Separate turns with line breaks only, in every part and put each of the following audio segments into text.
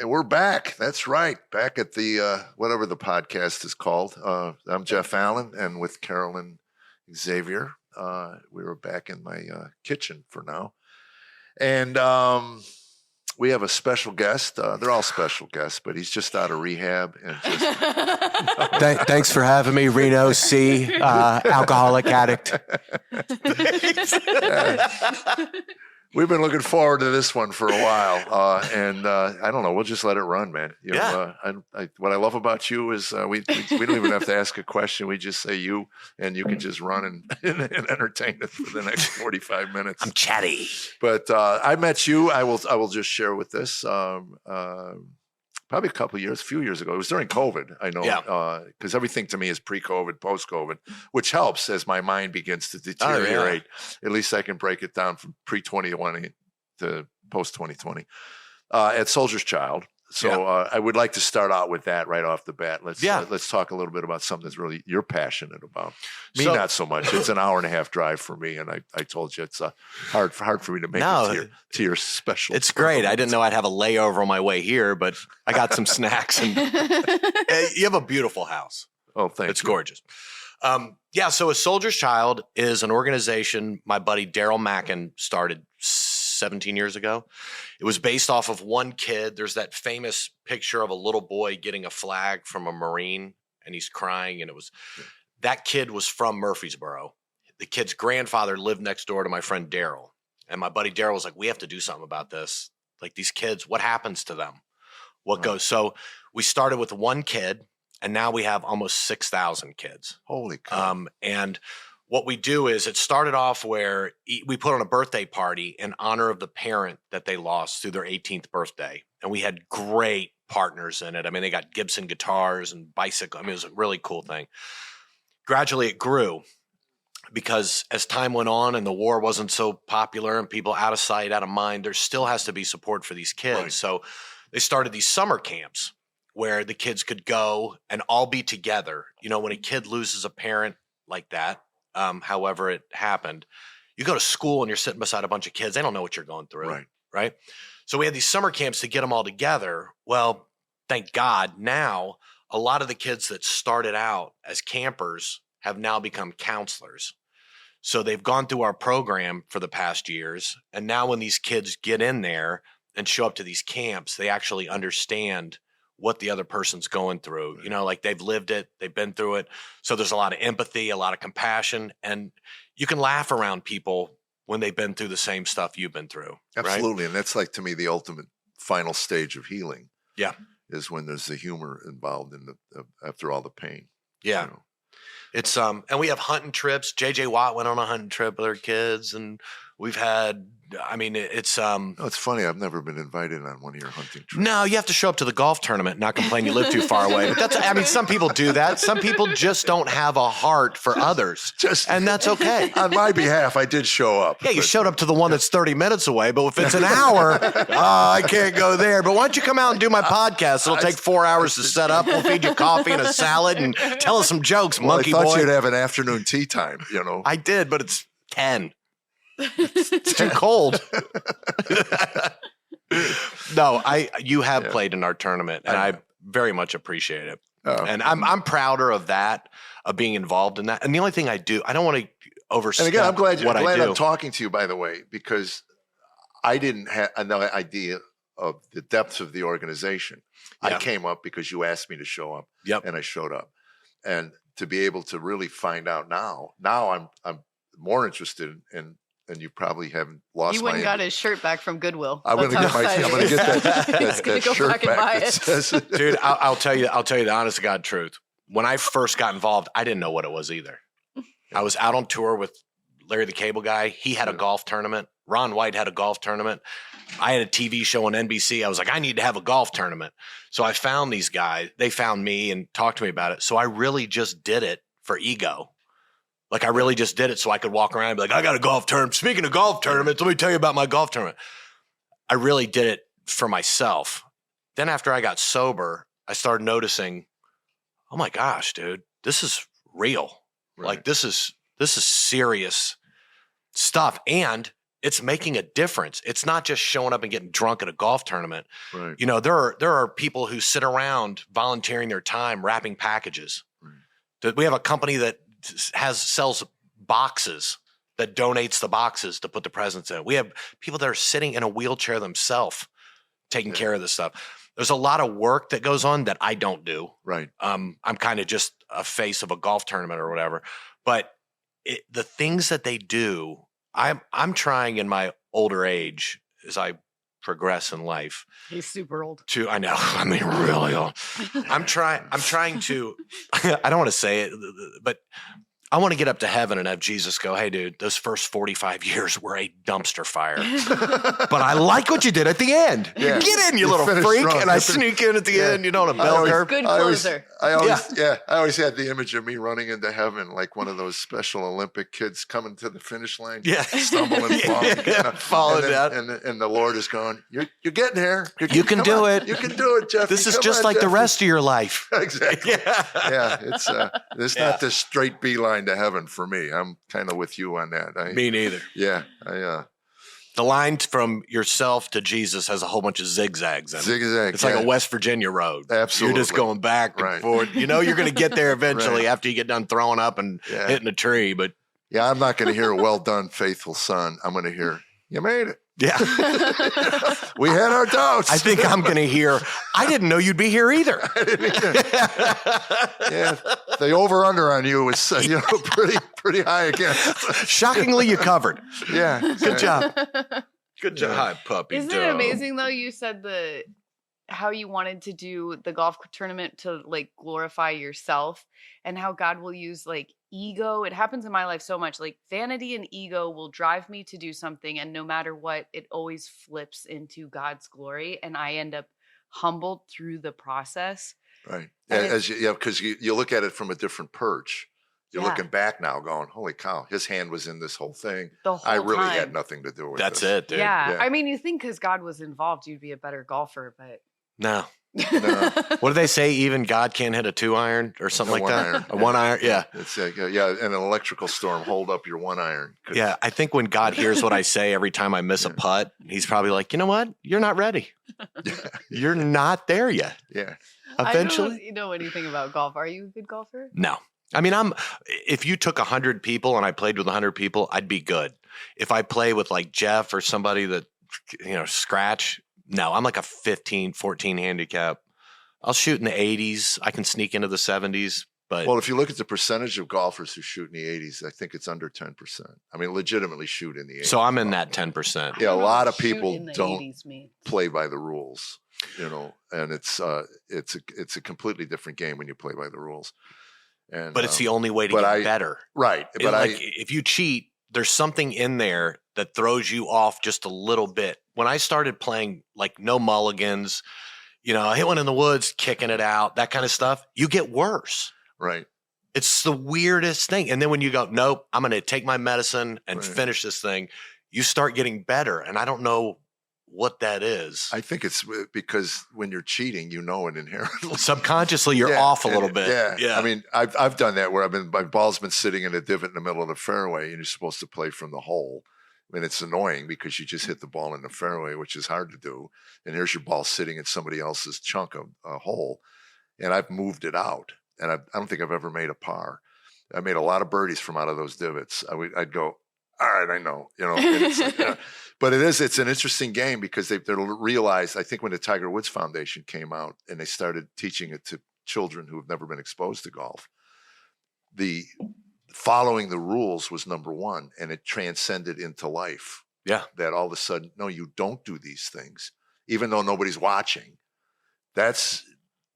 And we're back. That's right. Back at the whatever the podcast is called. I'm Jeff Allen, and with Carollynn Xavier, we were back in my kitchen for now. And we have a special guest. They're all special guests, but he's just out of rehab. And just
Thanks for having me, Reno C, alcoholic addict.
We've been looking forward to this one for a while, and I don't know. We'll just let it run, man. You know, what I love about you is we don't even have to ask a question. We just say you, and you can just run and entertain us for the next 45 minutes.
I'm chatty.
But I met you. I will just share with this. Probably a few years ago. It was during COVID, I know, because everything to me is pre-COVID, post-COVID, which helps as my mind begins to deteriorate. At least I can break it down from pre-2020 to post-2020 at Soldier's Child. So I would like to start out with that right off the bat. Let's talk a little bit about something that's really you're passionate about. Me, not so much. It's an hour and a half drive for me, and I told you it's hard for me to make it to your special.
It's great. I didn't know I'd have a layover on my way here, but I got some snacks. And you have a beautiful house.
Oh, thank you.
It's gorgeous. So A Soldier's Child is an organization my buddy Daryl Mackin started 17 years ago. It was based off of one kid. There's that famous picture of a little boy getting a flag from a Marine and he's crying. And that kid was from Murfreesboro. The kid's grandfather lived next door to my friend Daryl. And my buddy Daryl was like, we have to do something about this. Like these kids, what happens to them? What goes? So we started with one kid and now we have almost 6,000 kids.
Holy cow.
And what we do is it started off where we put on a birthday party in honor of the parent that they lost through their 18th birthday. And we had great partners in it. I mean, they got Gibson guitars and bicycle. I mean, it was a really cool thing. Gradually it grew because as time went on and the war wasn't so popular and people out of sight, out of mind, there still has to be support for these kids. Right. So they started these summer camps where the kids could go and all be together. You know, when a kid loses a parent like that, however it happened, you go to school and you're sitting beside a bunch of kids. They don't know what you're going through. Right. So we had these summer camps to get them all together. Well, thank God now a lot of the kids that started out as campers have now become counselors. So they've gone through our program for the past years. And now when these kids get in there and show up to these camps, they actually understand what the other person's going through. You know, like they've lived it, they've been through it. So there's a lot of empathy, a lot of compassion, and you can laugh around people when they've been through the same stuff you've been through.
Absolutely.
Right?
And that's like, to me, the ultimate final stage of healing.
Yeah.
Is when there's the humor involved in after all the pain.
Yeah. You know? It's, and we have hunting trips. JJ Watt went on a hunting trip with her kids, and we've had, I mean, it's
it's funny. I've never been invited on one of your hunting trips.
No, you have to show up to the golf tournament, not complain you live too far away. But that's, I mean, some people do that. Some people just don't have a heart for others. And that's okay.
On my behalf, I did show up.
Yeah, you showed up to the one that's 30 minutes away, but if it's an hour, I can't go there. But why don't you come out and do my podcast? It'll take 4 hours to set up. We'll feed you coffee and a salad and tell us some jokes, monkey boy.
I thought you'd have an afternoon tea time, you know.
I did, but it's 10. It's too cold. No, you have played in our tournament, and I very much appreciate it. And I'm prouder of that, of being involved in that. And the only thing I do, I don't want to overstep. And again,
I'm glad I'm talking to you, by the way, because I didn't have no idea of the depths of the organization. I came up because you asked me to show up, and I showed up. And to be able to really find out now I'm more interested in. And you probably haven't lost.
You went and got his shirt back from Goodwill.
I'm going to get that
go
shirt back.
Dude, I'll tell you the honest to God truth. When I first got involved, I didn't know what it was either. I was out on tour with Larry the Cable Guy. He had a golf tournament. Ron White had a golf tournament. I had a TV show on NBC. I was like, I need to have a golf tournament. So I found these guys. They found me and talked to me about it. So I really just did it for ego. Like I really just did it so I could walk around and be like, I got a golf tournament. Speaking of golf tournaments, let me tell you about my golf tournament. I really did it for myself. Then after I got sober, I started noticing, oh my gosh, dude, this is real. Right. Like this is serious stuff. And it's making a difference. It's not just showing up and getting drunk at a golf tournament.
Right.
You know, there are people who sit around volunteering their time wrapping packages. Right. We have a company that sells boxes, that donates the boxes to put the presents in. We have people that are sitting in a wheelchair themselves taking care of this stuff. There's a lot of work that goes on that I don't do.
Right.
I'm kind of just a face of a golf tournament or whatever. But the things that they do, I'm trying in my older age as I progress in life.
He's super old.
I know. I mean, really old. I'm trying to. I don't want to say it, but I want to get up to heaven and have Jesus go, "Hey, dude, those first 45 years were a dumpster fire, but I like what you did at the end.
Yeah.
Get in, you little freak!"
Strong.
And I sneak in at the end, on a bell curve.
Good closer.
I always had the image of me running into heaven like one of those Special Olympic kids coming to the finish line, stumbling, falling
down,
and the Lord is going, "You're getting here.
You can do it.
You can do it, Jeff.
This is just like the rest of your life."
Exactly. Yeah. It's not this straight beeline to heaven for me. I'm kind of with you on that.
Me neither.
Yeah.
The line from yourself to Jesus has a whole bunch of zigzags in it.
Zigzag.
It's like a West Virginia road.
Absolutely.
You're just going back and forward. You know you're going to get there eventually after you get done throwing up and hitting a tree. But
I'm not going to hear "Well done, faithful son." I'm going to hear, "You made it."
Yeah.
We had our doubts.
I think I'm going to hear, "I didn't know you'd be here either."
The over-under on you was pretty high again.
Shockingly, you covered.
Yeah.
Good job. Good job. Hi, puppy.
Isn't it amazing though? You said how you wanted to do the golf tournament to like glorify yourself, and how God will use like ego. It happens in my life so much. Like vanity and ego will drive me to do something, and no matter what, it always flips into God's glory, and I end up humbled through the process.
Right. Because you look at it from a different perch. You're looking back now going, "Holy cow, his hand was in this whole thing.
The whole
I really
time.
had nothing to do with
That's
this."
it, dude.
Yeah. I mean, you think because God was involved, you'd be a better golfer, but
No. What do they say? Even God can't hit a 2-iron or something like that?
Iron.
A 1-iron? Yeah.
It's like, an electrical storm, hold up your 1-iron.
Yeah. I think when God hears what I say every time I miss a putt, he's probably like, "You know what? You're not ready. You're not there yet."
Yeah.
Eventually.
I don't know anything about golf. Are you a good golfer?
No. I mean, if you took 100 people and I played with 100 people, I'd be good. If I play with like Jeff or somebody that, scratch, no, I'm like a 15, 14 handicap. I'll shoot in the 80s. I can sneak into the 70s. But
Well, if you look at the percentage of golfers who shoot in the 80s, I think it's under 10%. I mean, legitimately shoot in the 80s.
So I'm in that 10%.
Yeah, a lot of
Shoot in
people
the
don't
80s mean.
play by the rules, and it's a completely different game when you play by the rules. And
But it's the only way to get better.
Right. But
if you cheat, there's something in there that throws you off just a little bit. When I started playing like no mulligans, I hit one in the woods, kicking it out, that kind of stuff, you get worse.
Right.
It's the weirdest thing. And then when you go, "Nope, I'm going to take my medicine and finish this thing," you start getting better. And I don't know what that is.
I think it's because when you're cheating, it inherently.
Subconsciously, you're off a little bit.
Yeah. I mean, I've done that where my ball's been sitting in a divot in the middle of the fairway, and you're supposed to play from the hole. I mean, it's annoying because you just hit the ball in the fairway, which is hard to do. And here's your ball sitting in somebody else's chunk of a hole. And I've moved it out. And I don't think I've ever made a par. I made a lot of birdies from out of those divots. I'd go, "All right, I know," and it's like, but it's an interesting game because they realized, I think when the Tiger Woods Foundation came out and they started teaching it to children who have never been exposed to golf, the following the rules was number one, and it transcended into life.
Yeah.
That all of a sudden, no, you don't do these things, even though nobody's watching. That's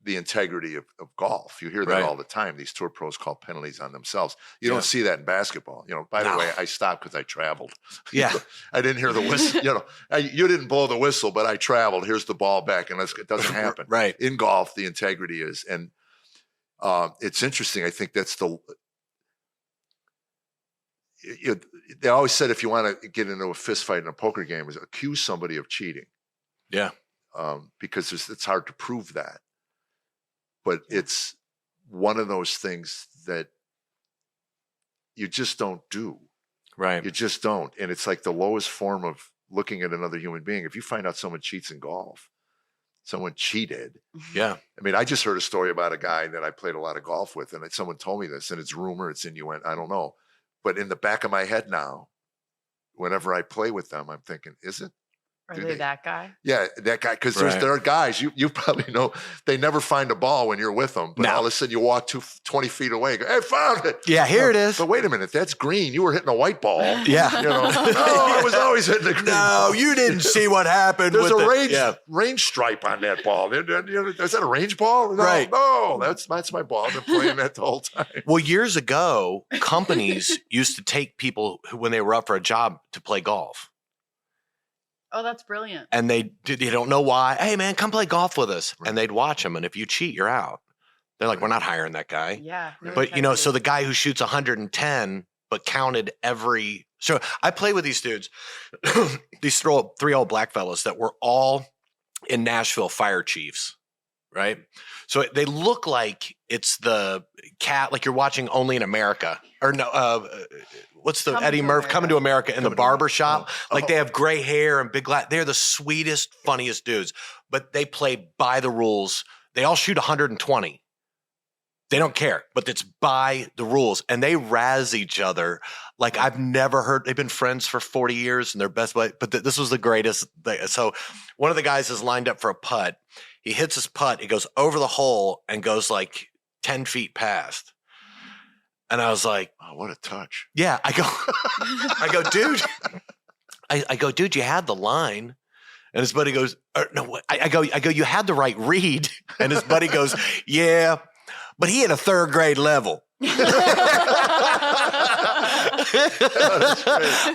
the integrity of golf. You hear that all the time. These tour pros call penalties on themselves. You don't see that in basketball. By the way, I stopped because I traveled.
Yeah.
I didn't hear the whistle. You didn't blow the whistle, but I traveled. Here's the ball back. And it doesn't happen.
Right.
In golf, the integrity is. And it's interesting. I think that's they always said if you want to get into a fist fight in a poker game, is accuse somebody of cheating.
Yeah.
Because it's hard to prove that. But it's one of those things that you just don't do.
Right.
You just don't. And it's like the lowest form of looking at another human being. If you find out someone cheats in golf, someone cheated.
Yeah.
I mean, I just heard a story about a guy that I played a lot of golf with, and someone told me this, and it's rumor, it's innuendo, I don't know. But in the back of my head now, whenever I play with them, I'm thinking, is it?
Are they that guy?
Yeah, that guy. Because
Right.
there are guys, you probably know, they never find a ball when you're with them. But
No.
all of a sudden you walk 20 feet away and go, hey, found it.
Yeah, here it is.
But wait a minute, that's green. You were hitting a white ball.
Yeah.
You know, no, I was always hitting a green ball.
No, you didn't see what happened.
There's
with
a range stripe on that ball. Is that a range ball? No,
Right.
No, that's my ball. I've been playing that the whole time.
Well, years ago, companies used to take people who, when they were up for a job, to play golf.
Oh, that's brilliant.
And they don't know why. Hey, man, come play golf with us. And they'd watch them. And if you cheat, you're out. They're like, we're not hiring that guy.
Yeah. no
But, you know, so the
integrity.
guy who shoots 110 but counted every. So I play with these dudes, these three old black fellows that were all in Nashville fire chiefs, right? So they look like it's the cat, like you're watching Only in America. Or no, what's the
Coming
Eddie
to
Murphy
America.
Coming to America in the
Coming to
barber
America.
shop?
Oh.
Like they have gray hair and big glass. They're the sweetest, funniest dudes, but they play by the rules. They all shoot 120. They don't care, but it's by the rules. And they razz each other like I've never heard. They've been friends for 40 years and they're best buddies. But this was the greatest thing. So one of the guys is lined up for a putt. He hits his putt. He goes over the hole and goes like 10 feet past. And I was like,
Oh, what a touch.
yeah, I go, dude, I go, dude, you had the line. And his buddy goes, no, what? I go, you had the right read. And his buddy goes, yeah, but he had a third grade level.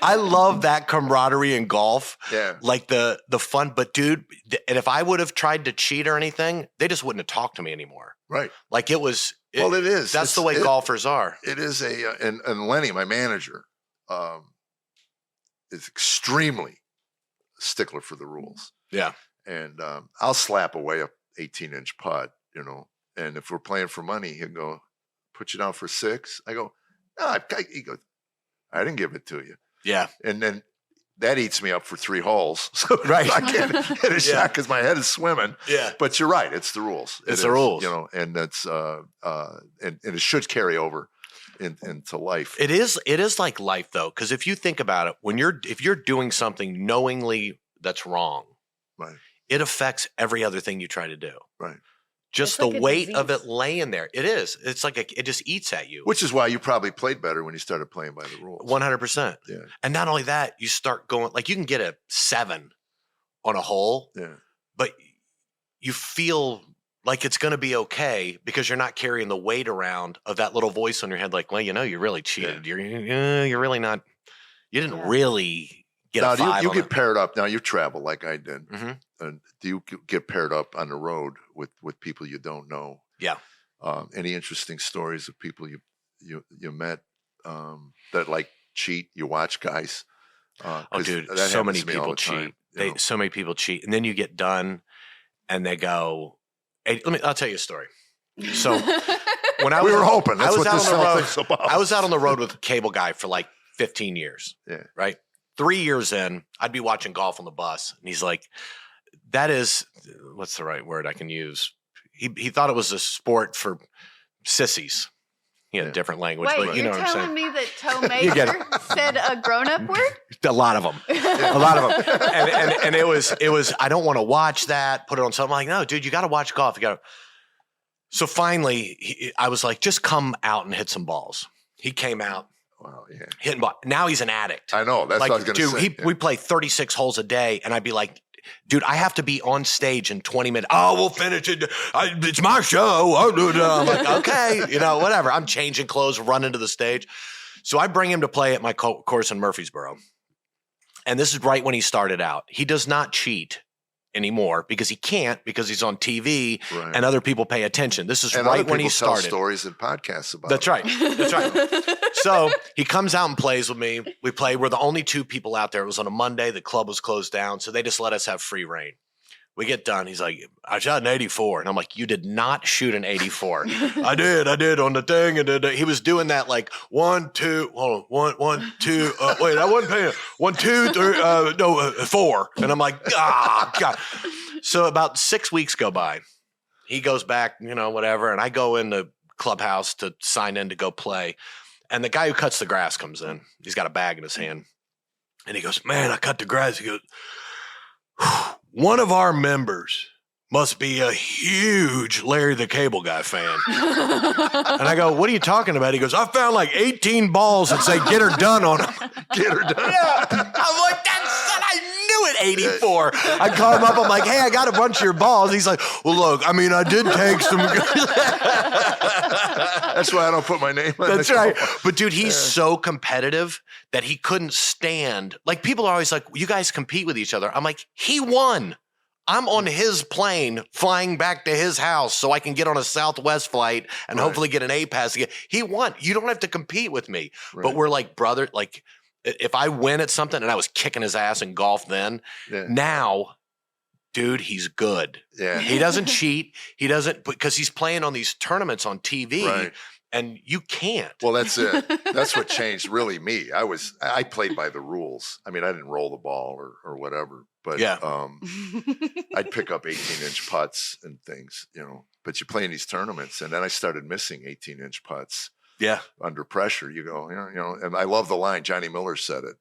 I love that camaraderie in golf.
Yeah.
Like the fun, but dude, and if I would have tried to cheat or anything, they just wouldn't have talked to me anymore.
Right.
Like it was.
Well, it is.
That's the way golfers are.
It is and Lenny, my manager, is extremely stickler for the rules.
Yeah.
And I'll slap away a 18-inch putt, you know. And if we're playing for money, he'll go, put you down for 6. I go, no, he goes, I didn't give it to you.
Yeah.
And then that eats me up for 3 holes. So
Right.
I can't hit a shot because my head is swimming.
Yeah.
But you're right. It's the rules.
It's
It
the
is,
rules.
You know, and that's and it should carry over into life.
It is like life though, because if you think about it, if you're doing something knowingly that's wrong,
Right.
it affects every other thing you try to do.
Right.
Just
It's
the
like a
weight of
disease.
it laying there. It is. It's like it just eats at you.
Which is why you probably played better when you started playing by the rules.
100%.
Yeah.
And not only that, you start going like you can get a 7 on a hole,
Yeah.
but you feel like it's going to be okay because you're not carrying the weight around of that little voice on your head. Like, well, you know, you really cheated. You're really not. You didn't
Yeah.
really get
Now,
a 5
you
on
get
it.
paired up. Now, you travel like I did.
Mhm.
And do you get paired up on the road with people you don't know?
Yeah.
Any interesting stories of people you met that like cheat? You watch guys.
Oh,
'Cause
dude,
that
so
happens
many
to me all
people
the time,
cheat.
you know.
So many people cheat, and then you get done, and they go, "Hey, I'll tell you a story." So when I
we
was,
were hoping. That's
I was
what
out
this
on the
whole
road.
thing's about.
I was out on the road with a cable guy for like 15 years.
Yeah.
Right. 3 years in, I'd be watching golf on the bus, and he's like, "That is, what's the right word I can use?" He thought it was a sport for sissies. He had a
Yeah.
different language,
Wait,
but you know
you're
what I'm
telling
saying.
me that toe
You get
major said a grown-up word?
A lot of them. A lot of them. And it was, I don't want to watch that, put it on something. I'm like, no, dude, you got to watch golf. You got to. So finally, I was like, just come out and hit some balls. He came out,
Wow, yeah.
hitting ball. Now he's an addict.
I know. That's
like,
what I was going to
dude,
say. Yeah.
we play 36 holes a day, and I'd be like, dude, I have to be on stage in 20 minutes. Oh, we'll finish it. It's my show. I'm like, okay, you know, whatever. I'm changing clothes, running to the stage. So I bring him to play at my course in Murfreesboro. And this is right when he started out. He does not cheat anymore because he can't, because he's on TV
Right.
and other people pay attention. This is
And
right
other
when he
people tell
started.
stories and podcasts about
That's
it.
right. That's right. So he comes out and plays with me. We play. We're the only 2 people out there. It was on a Monday. The club was closed down. So they just let us have free reign. We get done. He's like, I shot an 84. And I'm like, you did not shoot an 84. I did on the thing. And he was doing that like 1, 2, hold on, 1, 2. Wait, I wasn't paying. 1, 2, 3, 4. And I'm like, God. So about 6 weeks go by. He goes back, whatever. And I go in the clubhouse to sign in to go play. And the guy who cuts the grass comes in. He's got a bag in his hand. And he goes, man, I cut the grass. He goes, one of our members must be a huge Larry the Cable Guy fan. And I go, what are you talking about? He goes, I found like 18 balls that say get her done on them. Get her done. Yeah. I'm like, I knew it, 84. I call him up. I'm like, hey, I got a bunch of your balls. He's like, well, look, I mean, I did take some.
That's why I don't put my name on
That's right. But dude, he's so competitive that he couldn't stand. Like people are always like, you guys compete with each other. I'm like, he won. I'm on his plane flying back to his house so I can get on a Southwest flight and hopefully get an A pass again. He won. You don't have to compete with me. Right. But we're like brother. Like if I win at something, and I was kicking his ass in golf then, now, dude, he's good.
Yeah.
He doesn't cheat. He doesn't, because he's playing on these tournaments on TV. Right. And you can't.
Well, that's it. That's what changed really me. I played by the rules. I mean, I didn't roll the ball or whatever, but I'd pick up 18-inch putts and things, but you play in these tournaments. And then I started missing 18-inch putts.
Yeah.
Under pressure, you go, and I love the line. Johnny Miller said it.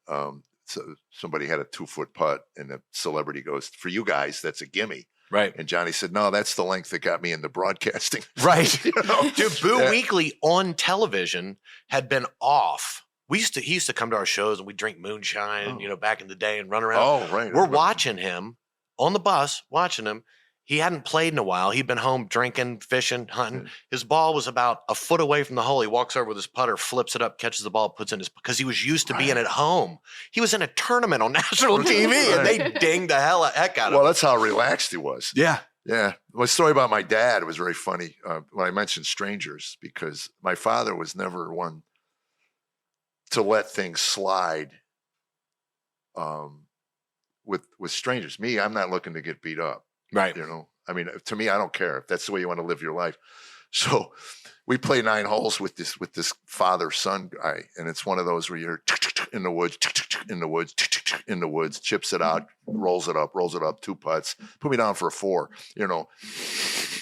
So somebody had a 2-foot putt and the celebrity goes, for you guys, that's a gimme.
Right.
And Johnny said, no, that's the length that got me into broadcasting.
Right. Dude, Boo Weekly on television had been off. He used to come to our shows and we'd drink moonshine, back in the day and run around.
Oh, right.
We're watching him on the bus, watching him. He hadn't played in a while. He'd been home drinking, fishing, hunting. His ball was about a foot away from the hole. He walks over with his putter, flips it up, catches the ball, puts it in his, because he was used to being at home. He was in a tournament on national TV and they dinged the heck out of him.
Well, that's how relaxed he was.
Yeah.
Yeah. My story about my dad was very funny when I mentioned strangers, because my father was never one to let things slide with strangers. Me, I'm not looking to get beat up.
Right.
I mean, to me, I don't care if that's the way you want to live your life. So we play 9 holes with this father-son guy. And it's one of those where you're in the woods, chips it out, rolls it up, 2 putts, put me down for a 4,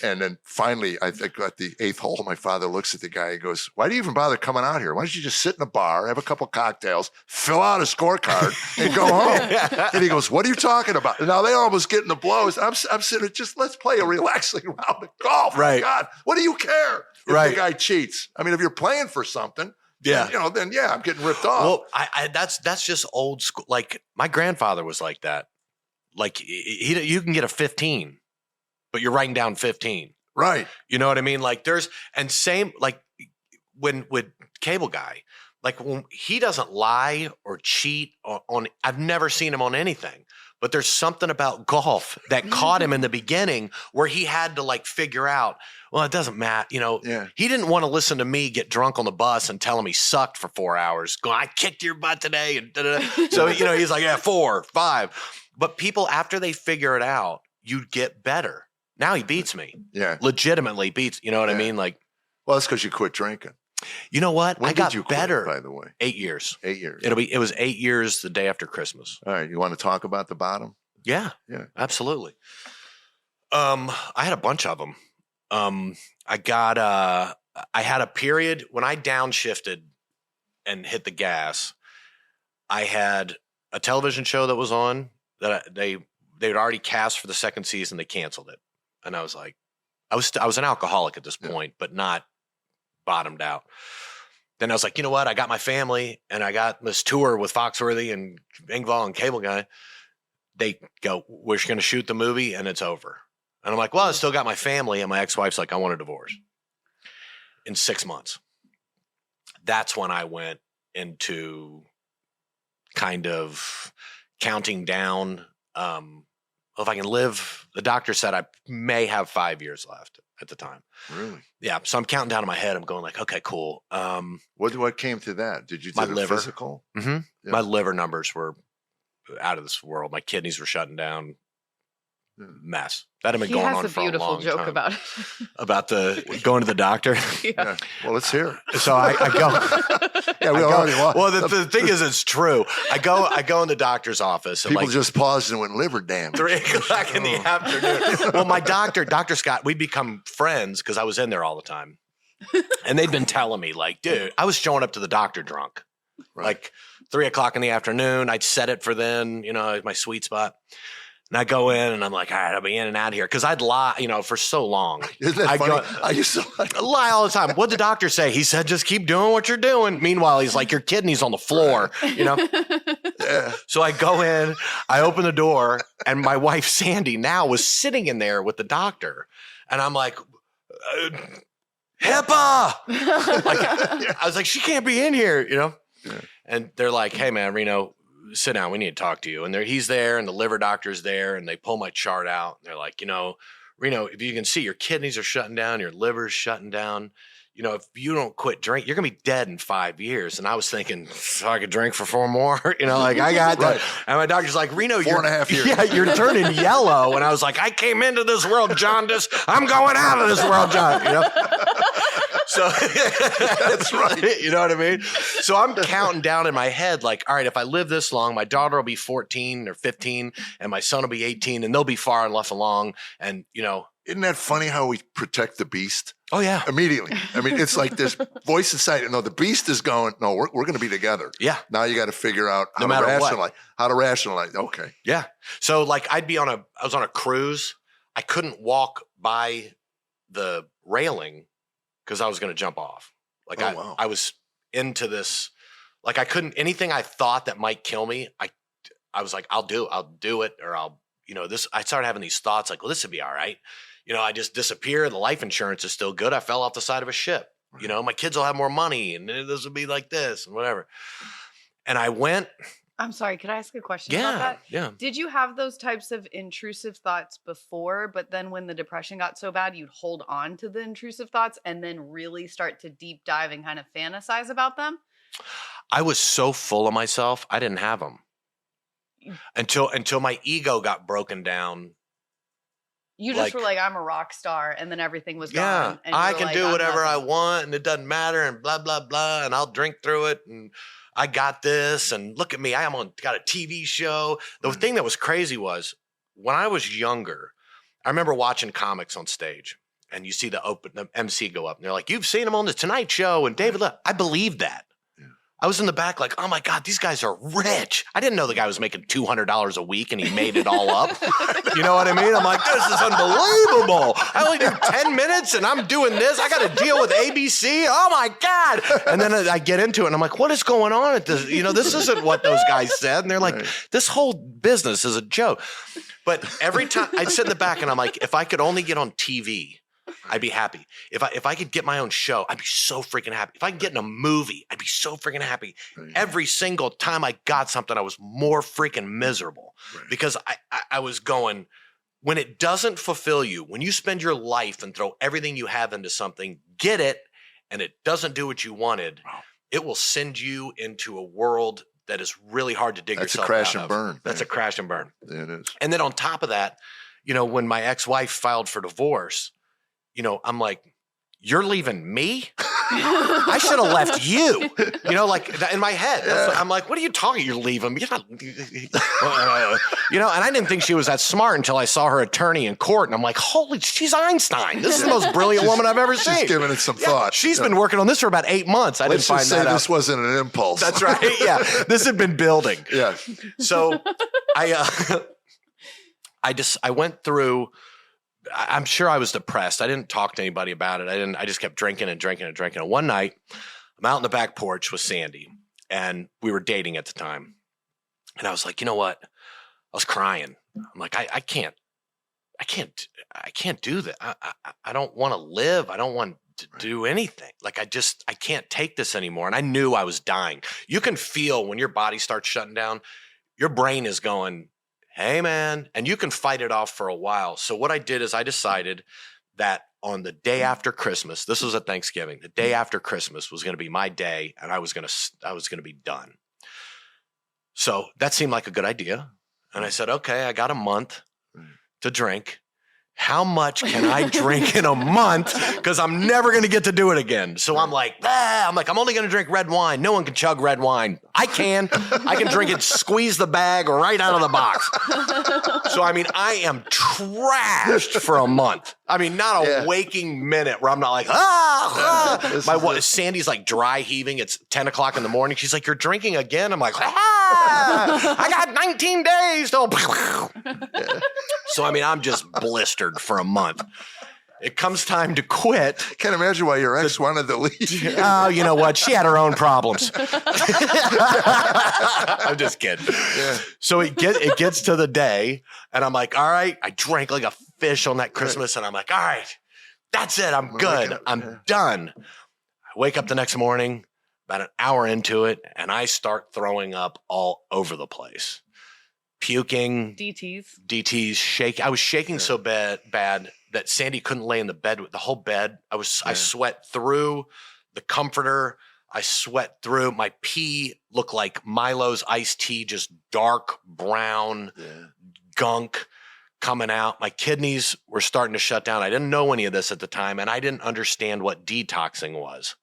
And then finally, I got the 8th hole. My father looks at the guy and goes, why do you even bother coming out here? Why don't you just sit in a bar, have a couple cocktails, fill out a scorecard, and go home? And he goes, what are you talking about? And now they almost getting the blows. I'm sitting, just let's play a relaxing round of golf.
Right.
God, what do you care if
the
guy cheats? I mean, if you're playing for something, then I'm getting ripped off.
Well, that's just old school. Like my grandfather was like that. Like you can get a 15. But you're writing down 15.
Right.
You know what I mean? Like same, like when with Cable Guy, like when he doesn't lie or cheat on, I've never seen him on anything, but there's something about golf that caught him in the beginning where he had to like figure out, well, it doesn't matter. He didn't want to listen to me get drunk on the bus and tell him he sucked for 4 hours. Going, I kicked your butt today. And so, he's like, 4, 5. But people, after they figure it out, you get better. Now he beats me. Yeah. Legitimately beats, you know what I mean? Like,
well, that's because you quit drinking.
You know what?
When
I got
did you
better.
Quit, by the way.
8 years.
8 years.
It was 8 years the day after Christmas.
All right. You want to talk about the bottom?
Yeah.
Yeah.
Absolutely. I had a bunch of them. I had a period when I downshifted and hit the gas. I had a television show that was on that they'd already cast for the second season. They canceled it. And I was like, I was an alcoholic at this point, but not bottomed out. Then I was like, you know what? I got my family and I got this tour with Foxworthy and Engvall and Cable Guy. They go, we're just going to shoot the movie and it's over. And I'm like, well, I still got my family. And my ex-wife's like, I want a divorce in 6 months. That's when I went into kind of counting down. If I can live, the doctor said I may have 5 years left at the time.
Really?
Yeah. So I'm counting down in my head. I'm going like, okay, cool.
What came to that? Did you do the
liver.
Physical?
Mm-hmm. Yeah. My liver numbers were out of this world. My kidneys were shutting down. mess. That had been
He
going
has
on
a
for a
beautiful
long
joke
time.
about it.
About the going to the doctor.
Yeah.
Well, let's hear it.
So I go.
Yeah, we already lost.
Well, the thing is, it's true. I go in the doctor's office. And
People
like,
just paused and went liver damn.
3 o'clock in the afternoon. Well, my doctor, Dr. Scott, we'd become friends because I was in there all the time. And they'd been telling me, like, dude, I was showing up to the doctor drunk.
Right.
Like 3 o'clock in the afternoon. I'd set it for then, my sweet spot. And I go in and I'm like, all right, I'll be in and out here. Because I'd lie, for so long.
Isn't that
I'd
funny? I used to
I lie all the time. What'd the doctor say? He said, just keep doing what you're doing. Meanwhile, he's like, your kidney's on the floor,
Yeah.
So I go in, I open the door, and my wife, Sandy, now was sitting in there with the doctor. And I'm like, HIPAA! I was like, she can't be in here,
Yeah.
And they're like, hey, man, Reno, sit down. We need to talk to you. And he's there, and the liver doctor's there, and they pull my chart out. And they're like, Reno, if you can see, your kidneys are shutting down, your liver's shutting down. If you don't quit drinking, you're going to be dead in 5 years. And I was thinking, so I could drink for 4 more, like I got that. And my doctor's like, Reno,
4.5 years.
Yeah, you're turning yellow. And I was like, I came into this world jaundice. I'm going out of this world jaundice, So
That's right.
You know what I mean? So I'm counting down in my head, like, all right, if I live this long, my daughter will be 14 or 15 and my son will be 18 and they'll be far enough along. And,
Isn't that funny how we protect the beast?
Oh, yeah.
Immediately. I mean, it's like this voice inside. No, the beast is going, no, we're going to be together.
Yeah.
Now you got to figure out
No matter
how to rationalize. Okay.
Yeah. So like I was on a cruise. I couldn't walk by the railing because I was going to jump off. Like
wow.
I was into this, like I couldn't, anything I thought that might kill me. I was like, I'll do it. Or I started having these thoughts like, well, this would be all right. I just disappear. The life insurance is still good. I fell off the side of a ship.
Right.
My kids will have more money and this will be like this and whatever. And I went.
I'm sorry. Could I ask a question about that?
Yeah.
Did you have those types of intrusive thoughts before, but then when the depression got so bad, you'd hold on to the intrusive thoughts and then really start to deep dive and kind of fantasize about them?
I was so full of myself. I didn't have them until my ego got broken down.
You just were like, I'm a rock star, and then everything was gone. And
I
you were
can
like,
do
I'm
whatever I
nothing.
want, and it doesn't matter, and blah blah blah, and I'll drink through it, and I got this, and look at me, got a TV show. The thing that was crazy was when I was younger, I remember watching comics on stage, and you see the MC go up, and they're like, "You've seen him on the Tonight Show," and David. I believed that. I was in the back like, oh my God, these guys are rich. I didn't know the guy was making $200 a week and he made it all up. You know what I mean? I'm like, this is unbelievable. I only do 10 minutes and I'm doing this. I got to deal with ABC. Oh my God. And then I get into it and I'm like, what is going on at this? This isn't what those guys said. And they're like, this whole business is a joke. But every time I'd sit in the back and I'm like, if I could only get on TV, I'd be happy. If I could get my own show, I'd be so freaking happy. If I could get in a movie, I'd be so freaking happy.
Right.
Every single time I got something, I was more freaking miserable because I was going, when it doesn't fulfill you, when you spend your life and throw everything you have into something, get it, and it doesn't do what you wanted, it will send you into a world that is really hard to dig yourself out of.
That's a crash and burn.
That's a crash and burn.
Yeah, it is.
And then on top of that, when my ex-wife filed for divorce, I'm like, you're leaving me? I should have left you. Like in my head. That's what, I'm like, what are you talking? You're leaving me? You're not, and I didn't think she was that smart until I saw her attorney in court. And I'm like, holy, she's Einstein. This is the most brilliant woman I've ever seen.
She's giving it some thought.
She's been working on this for about 8 months.
Let's
didn't
just
find
say
that
this
out.
wasn't an impulse.
That's right. Yeah. This had been building.
Yeah.
So I went through. I'm sure I was depressed. I didn't talk to anybody about it. I just kept drinking and drinking and drinking. And one night, I'm out on the back porch with Sandy, and we were dating at the time. And I was like, you know what? I was crying. I'm like, I can't do that. I don't want to live. I don't want to do anything. Like, I can't take this anymore. And I knew I was dying. You can feel when your body starts shutting down, your brain is going, hey, man, and you can fight it off for a while. So what I did is I decided that on the day after Christmas, this was at Thanksgiving, the day after Christmas was going to be my day, and I was going to be done. So that seemed like a good idea. And I said, okay, I got a month. to drink. How much can I drink in a month? Because I'm never going to get to do it again. So I'm like, I'm only going to drink red wine. No one can chug red wine. I can drink it, squeeze the bag right out of the box. So, I am trashed for a month. Not a waking minute where I'm not like, Sandy's like dry heaving. It's 10 o'clock in the morning. She's like, you're drinking again? I'm like, I got 19 days. So, I'm just blistered for a month. It comes time to quit.
I can't imagine why your ex wanted to leave.
Oh, you know what? She had her own problems. I'm just kidding. Yeah. So it gets to the day, and I'm like, all right, I drank like a fish on that Christmas, and I'm like, all right, that's it. I'm good. I'm done. I wake up the next morning, about an hour into it, and I start throwing up all over the place. Puking. DTs, shake. I was shaking so bad that Sandy couldn't lay in the bed with the whole bed. I sweat through the comforter. I sweat through. My pee looked like Milo's iced tea, just dark brown gunk coming out. My kidneys were starting to shut down. I didn't know any of this at the time, and I didn't understand what detoxing was.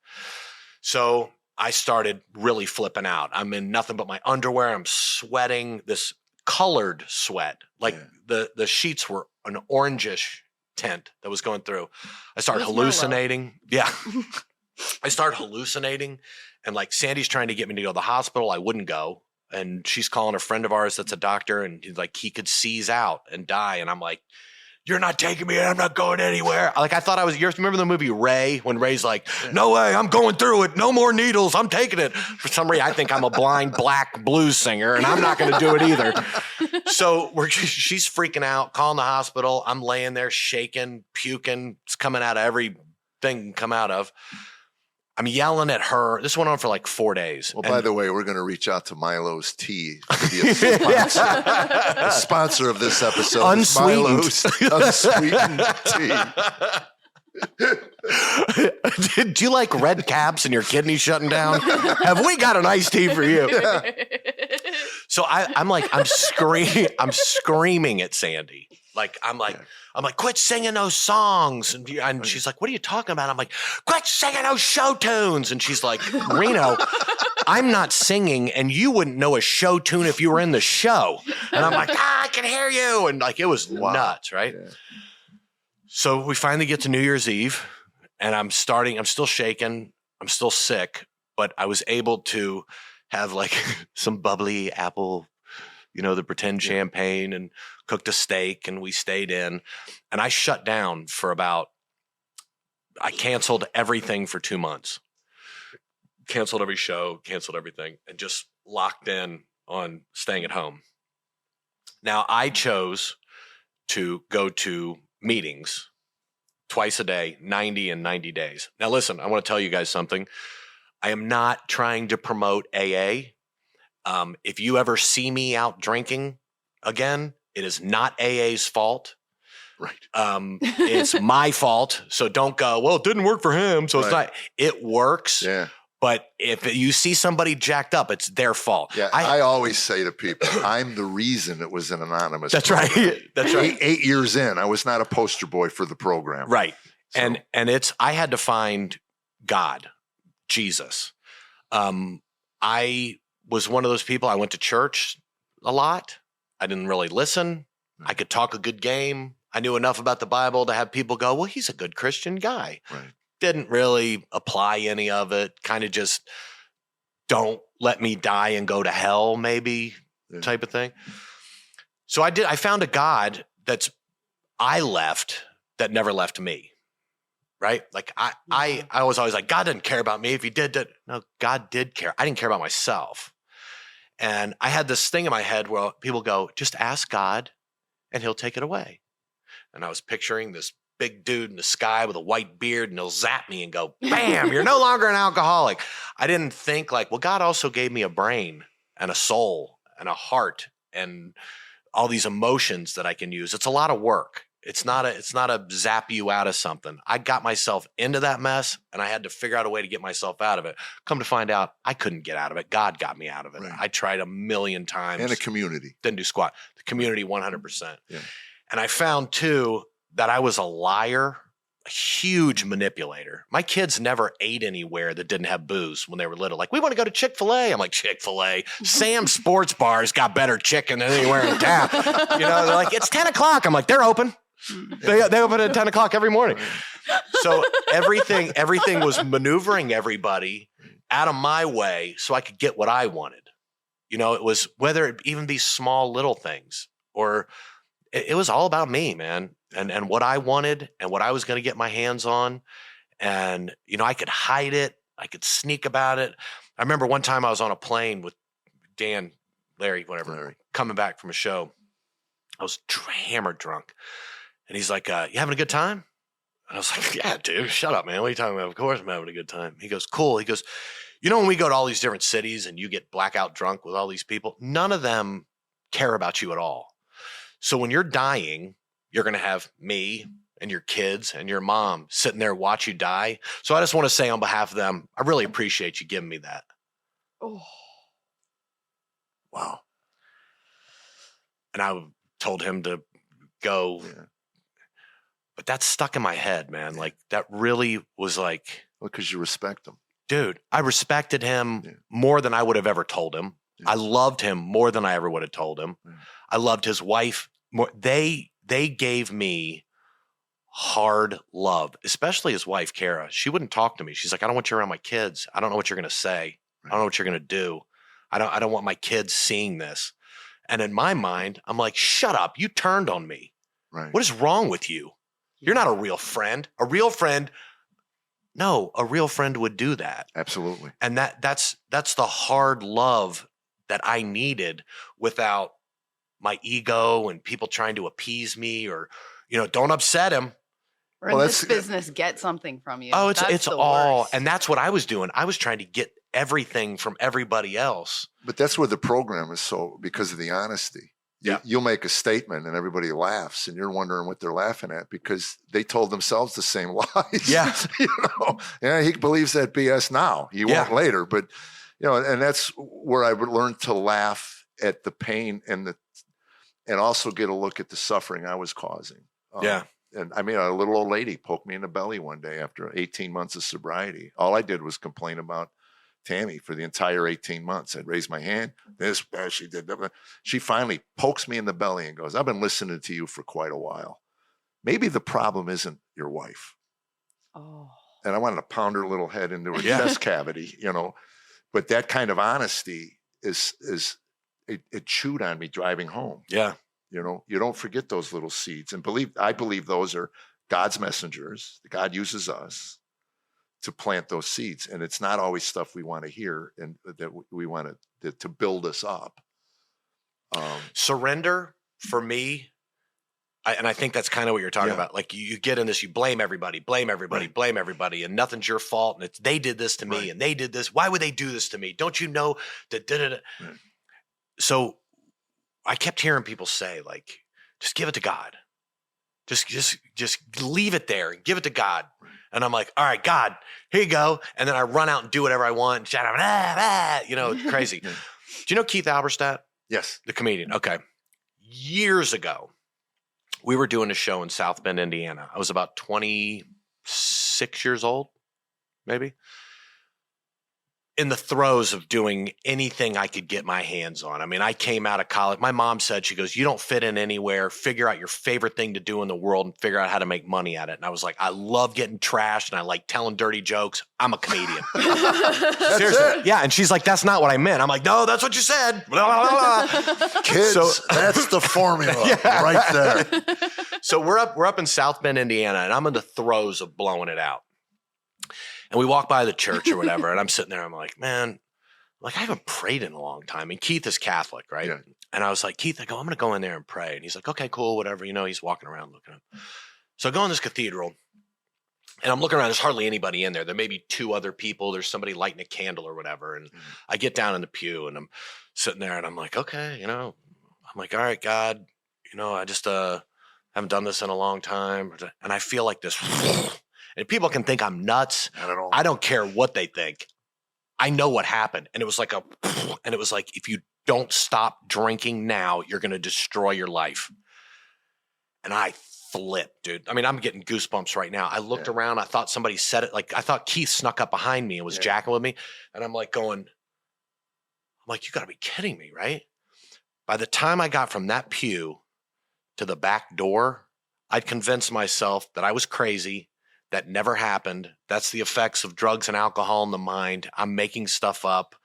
So I started really flipping out. I'm in nothing but my underwear. I'm sweating this colored sweat. Like the sheets were an orangish tint that was going through. I started hallucinating. Yeah. I started hallucinating, and like Sandy's trying to get me to go to the hospital. I wouldn't go. And she's calling a friend of ours that's a doctor, and he's like, he could seize out and die. And I'm like, you're not taking me, and I'm not going anywhere. Like, I thought I was, you remember the movie Ray, when Ray's like, no way, I'm going through it. No more needles. I'm taking it. For some reason, I think I'm a blind black blues singer, and I'm not going to do it either. So she's freaking out, calling the hospital. I'm laying there shaking, puking. It's coming out of everything come out of. I'm yelling at her. This went on for like 4 days.
Well, by the way, we're going to reach out to Milo's Tea to be a sponsor. The sponsor of this episode.
Unsweetened.
Milo's unsweetened tea.
Do you like red caps and your kidneys shutting down? Have we got an iced tea for you? Yeah. So I'm screaming at Sandy. I'm like, quit singing those songs. And she's like, what are you talking about? I'm like, quit singing those show tunes. And she's like, Reno, I'm not singing, and you wouldn't know a show tune if you were in the show. And I'm like, I can hear you. And like, it was nuts, right? Yeah. So we finally get to New Year's Eve, and I'm still shaking. I'm still sick, but I was able to have like some bubbly apple, the pretend champagne, and cooked a steak, and we stayed in. And I shut down for I canceled everything for 2 months. Canceled every show, canceled everything, and just locked in on staying at home. Now, I chose to go to meetings twice a day, 90 and 90 days. Now, listen, I want to tell you guys something. I am not trying to promote AA. If you ever see me out drinking again, it is not AA's fault.
Right.
It's my fault. So don't go, well, it didn't work for him. So it's not, it works. Yeah. But if you see somebody jacked up, it's their fault.
Yeah, I always say to people, I'm the reason it was an anonymous
program. Right. That's right.
8 years in, I was not a poster boy for the program.
Right. So. And I had to find God, Jesus. I was one of those people. I went to church a lot. I didn't really listen. I could talk a good game. I knew enough about the Bible to have people go, well, he's a good Christian guy. Right. Didn't really apply any of it. Kind of just don't let me die and go to hell, maybe type of thing. So I found a God I left that never left me. Right? Like I was always like, God didn't care about me. If he did, no, God did care. I didn't care about myself. And I had this thing in my head where people go, just ask God and he'll take it away. And I was picturing this big dude in the sky with a white beard, and he'll zap me and go, bam, you're no longer an alcoholic. I didn't think like, well, God also gave me a brain and a soul and a heart and all these emotions that I can use. It's a lot of work. It's not a zap you out of something. I got myself into that mess, and I had to figure out a way to get myself out of it. Come to find out, I couldn't get out of it. God got me out of it. Right. I tried a million times.
And a community.
Didn't do squat. The community, 100%. Yeah. And I found too that I was a liar, a huge manipulator. My kids never ate anywhere that didn't have booze when they were little. Like, we want to go to Chick-fil-A. I'm like, Chick-fil-A. Sam's Sports Bar's got better chicken than anywhere in town. They're like, it's 10 o'clock. I'm like, they're open. They open at 10 o'clock every morning. So everything was maneuvering everybody out of my way so I could get what I wanted. It was whether it even be small little things, or it was all about me, man, and what I wanted and what I was going to get my hands on. And, I could hide it. I could sneak about it. I remember one time I was on a plane with Dan, Larry, whatever, coming back from a show. I was hammered drunk. And he's like, you having a good time? And I was like, yeah, dude, shut up, man. What are you talking about? Of course I'm having a good time. He goes, cool. He goes, when we go to all these different cities and you get blackout drunk with all these people, none of them care about you at all. So when you're dying, you're going to have me and your kids and your mom sitting there watch you die. So I just want to say on behalf of them, I really appreciate you giving me that.
Oh,
wow.
And I told him to go. Yeah. But that's stuck in my head, man. Like, that really was like...
Well, because you respect him.
Dude, I respected him more than I would have ever told him. Yeah. I loved him more than I ever would have told him. Yeah. I loved his wife more. They gave me hard love, especially his wife, Kara. She wouldn't talk to me. She's like, I don't want you around my kids. I don't know what you're going to say. I don't know what you're going to do. I don't want my kids seeing this. And in my mind, I'm like, shut up. You turned on me.
Right.
What is wrong with you? You're not a real friend. A real friend would do that.
Absolutely.
And that's the hard love that I needed without my ego and people trying to appease me or, don't upset him.
Or in this business, get something from you.
Oh, it's all, worst. And that's what I was doing. I was trying to get everything from everybody else.
But that's where the program is because of the honesty.
Yeah.
You'll make a statement and everybody laughs and you're wondering what they're laughing at because they told themselves the same lies.
Yeah.
Yeah, he believes that BS now. He won't later. But, and that's where I would learn to laugh at the pain and also get a look at the suffering I was causing. And I mean, a little old lady poked me in the belly one day after 18 months of sobriety. All I did was complain about Tammy for the entire 18 months. I'd raise my hand. She did. She finally pokes me in the belly and goes, I've been listening to you for quite a while. Maybe the problem isn't your wife.
Oh.
And I wanted to pound her little head into her chest cavity, But that kind of honesty it chewed on me driving home.
Yeah.
You don't forget those little seeds. And I believe those are God's messengers. God uses us to plant those seeds. And it's not always stuff we want to hear and that we want to build us up.
Surrender for me. And I think that's kind of what you're talking about. Like you get in this, you blame everybody, and nothing's your fault. And it's, they did this to me and they did this. Why would they do this to me? Don't you know that? Right. So I kept hearing people say, like, just give it to God. Just leave it there and give it to God. Right. And I'm like, all right, God, here you go. And then I run out and do whatever I want. Shout out, crazy. Do you know Keith Alberstadt?
Yes.
The comedian. Okay. Years ago, we were doing a show in South Bend, Indiana. I was about 26 years old, maybe. In the throes of doing anything I could get my hands on. I mean, I came out of college. My mom said, she goes, you don't fit in anywhere. Figure out your favorite thing to do in the world and figure out how to make money at it. And I was like, I love getting trashed and I like telling dirty jokes. I'm a comedian. Seriously. Yeah. And she's like, that's not what I meant. I'm like, no, that's what you said. Blah, blah, blah.
Kids, that's the formula right there.
So we're up in South Bend, Indiana, and I'm in the throes of blowing it out. And we walk by the church or whatever, and I'm sitting there. I'm like, man, like I haven't prayed in a long time. And Keith is Catholic, right? Yeah. And I was like, Keith, I'm going to go in there and pray. And he's like, okay, cool, whatever. He's walking around looking up. So I go in this cathedral, and I'm looking around. There's hardly anybody in there. There may be two other people. There's somebody lighting a candle or whatever. And I get down in the pew, and I'm sitting there, and I'm like, okay, I'm like, all right, God, I just haven't done this in a long time. And I feel like this. And people can think I'm nuts. I don't care what they think. I know what happened. And it was like if you don't stop drinking now, you're going to destroy your life. And I flipped, dude. I mean, I'm getting goosebumps right now. I looked around. I thought somebody said it. Like, I thought Keith snuck up behind me and was jacking with me. And I'm like, you got to be kidding me, right? By the time I got from that pew to the back door, I'd convinced myself that I was crazy. That never happened. That's the effects of drugs and alcohol in the mind. I'm making stuff up.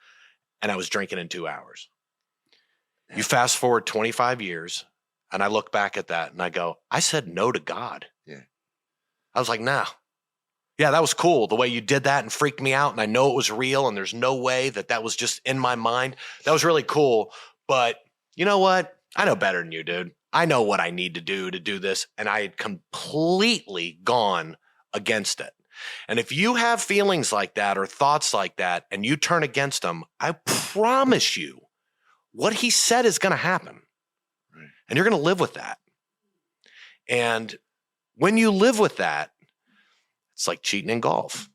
And I was drinking in 2 hours. Yeah. You fast forward 25 years, and I look back at that and I go, I said no to God.
Yeah.
I was like, nah. Yeah, that was cool. The way you did that and freaked me out. And I know it was real. And there's no way that was just in my mind. That was really cool. But you know what? I know better than you, dude. I know what I need to do this. And I had completely gone against it. And if you have feelings like that or thoughts like that and you turn against them, I promise you what he said is going to happen. Right. And you're going to live with that. And when you live with that, it's like cheating in golf.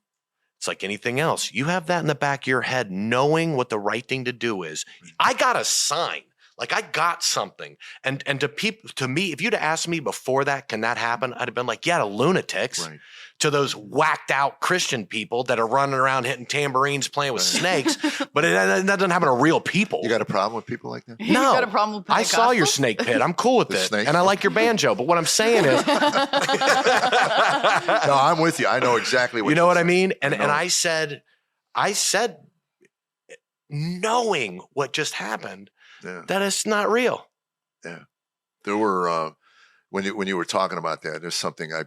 It's like anything else. You have that in the back of your head, knowing what the right thing to do is. I got a sign. Like I got something. And to me, if you'd asked me before that, can that happen? I'd have been like, yeah, to lunatics. Right. To those whacked out Christian people that are running around hitting tambourines, playing with snakes, but that doesn't happen to real people.
You got a problem with people like that?
No. You got a problem with Pentecostals?
I saw your snake pit. I'm cool with it. Snakes? And I like your banjo. But what I'm saying is...
No, I'm with you. I know exactly what
you know what I mean? And I said, knowing what just happened, that it's not real.
Yeah. There were, when you were talking about that, there's something I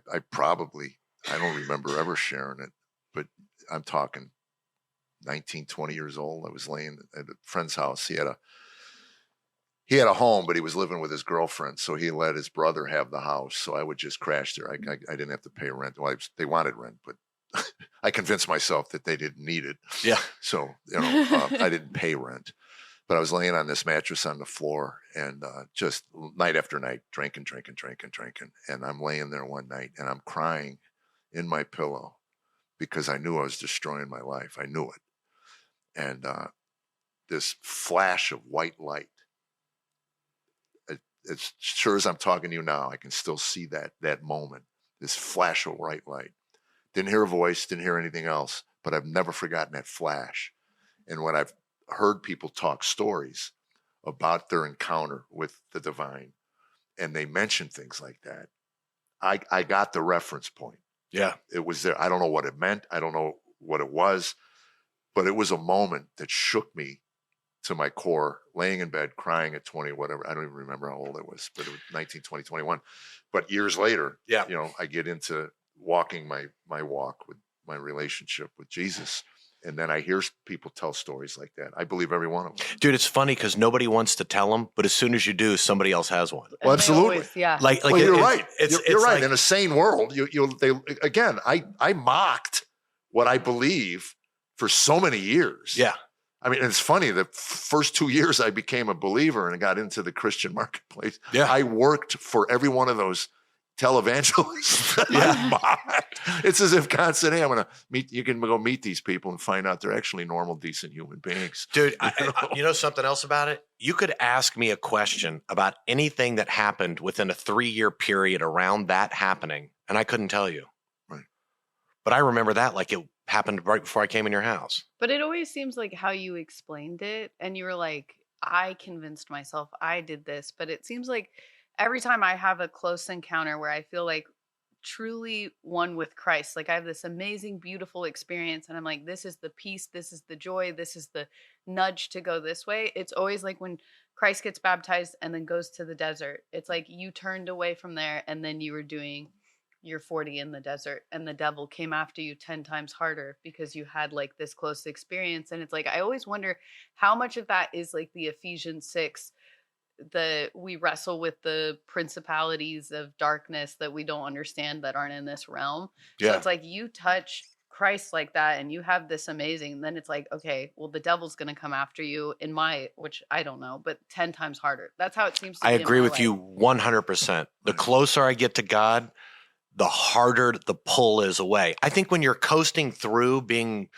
don't remember ever sharing it, but I'm talking 19, 20 years old. I was laying at a friend's house. He had a home, but he was living with his girlfriend. So he let his brother have the house. So I would just crash there. I didn't have to pay rent. Well, they wanted rent, but I convinced myself that they didn't need it.
Yeah.
So, I didn't pay rent. But I was laying on this mattress on the floor and just night after night, drinking. And I'm laying there one night and I'm crying in my pillow because I knew I was destroying my life. I knew it. And this flash of white light, as sure as I'm talking to you now, I can still see that moment, this flash of white light. Didn't hear a voice, didn't hear anything else, but I've never forgotten that flash. And when I've heard people talk stories about their encounter with the divine, and they mention things like that, I got the reference point.
Yeah.
It was there. I don't know what it meant. I don't know what it was, but it was a moment that shook me to my core, laying in bed, crying at 20, whatever. I don't even remember how old it was, but it was 19, 20, 21. But years later, I get into walking my walk with my relationship with Jesus. And then I hear people tell stories like that. I believe every one of them.
Dude, it's funny because nobody wants to tell them, but as soon as you do, somebody else has one.
Well, absolutely.
Always, yeah.
Like
you're right. You're right.
Like,
in a sane world, I mocked what I believe for so many years.
Yeah.
I mean, it's funny. The first 2 years I became a believer and got into the Christian marketplace.
Yeah.
I worked for every one of those televangelists. It's as if God said, hey, I'm going to meet, you can go meet these people and find out they're actually normal, decent human beings.
Dude, you know something else about it? You could ask me a question about anything that happened within a 3-year period around that happening, and I couldn't tell you.
Right.
But I remember that like it happened right before I came in your house.
But it always seems like how you explained it, and you were like, I convinced myself I did this, but it seems like every time I have a close encounter where I feel like truly one with Christ, like I have this amazing, beautiful experience and I'm like, this is the peace, this is the joy, this is the nudge to go this way. It's always like when Christ gets baptized and then goes to the desert. It's like you turned away from there and then you were doing your 40 in the desert and the devil came after you 10 times harder because you had like this close experience. And it's like, I always wonder how much of that is like the Ephesians 6, we wrestle with the principalities of darkness that we don't understand that aren't in this realm. Yeah. So it's like you touch Christ like that and you have this amazing, and then it's like, okay, well, the devil's going to come after you which I don't know, but 10 times harder. That's how it seems to be.
I agree with you 100%. The closer I get to God, the harder the pull is away. I think when you're coasting through being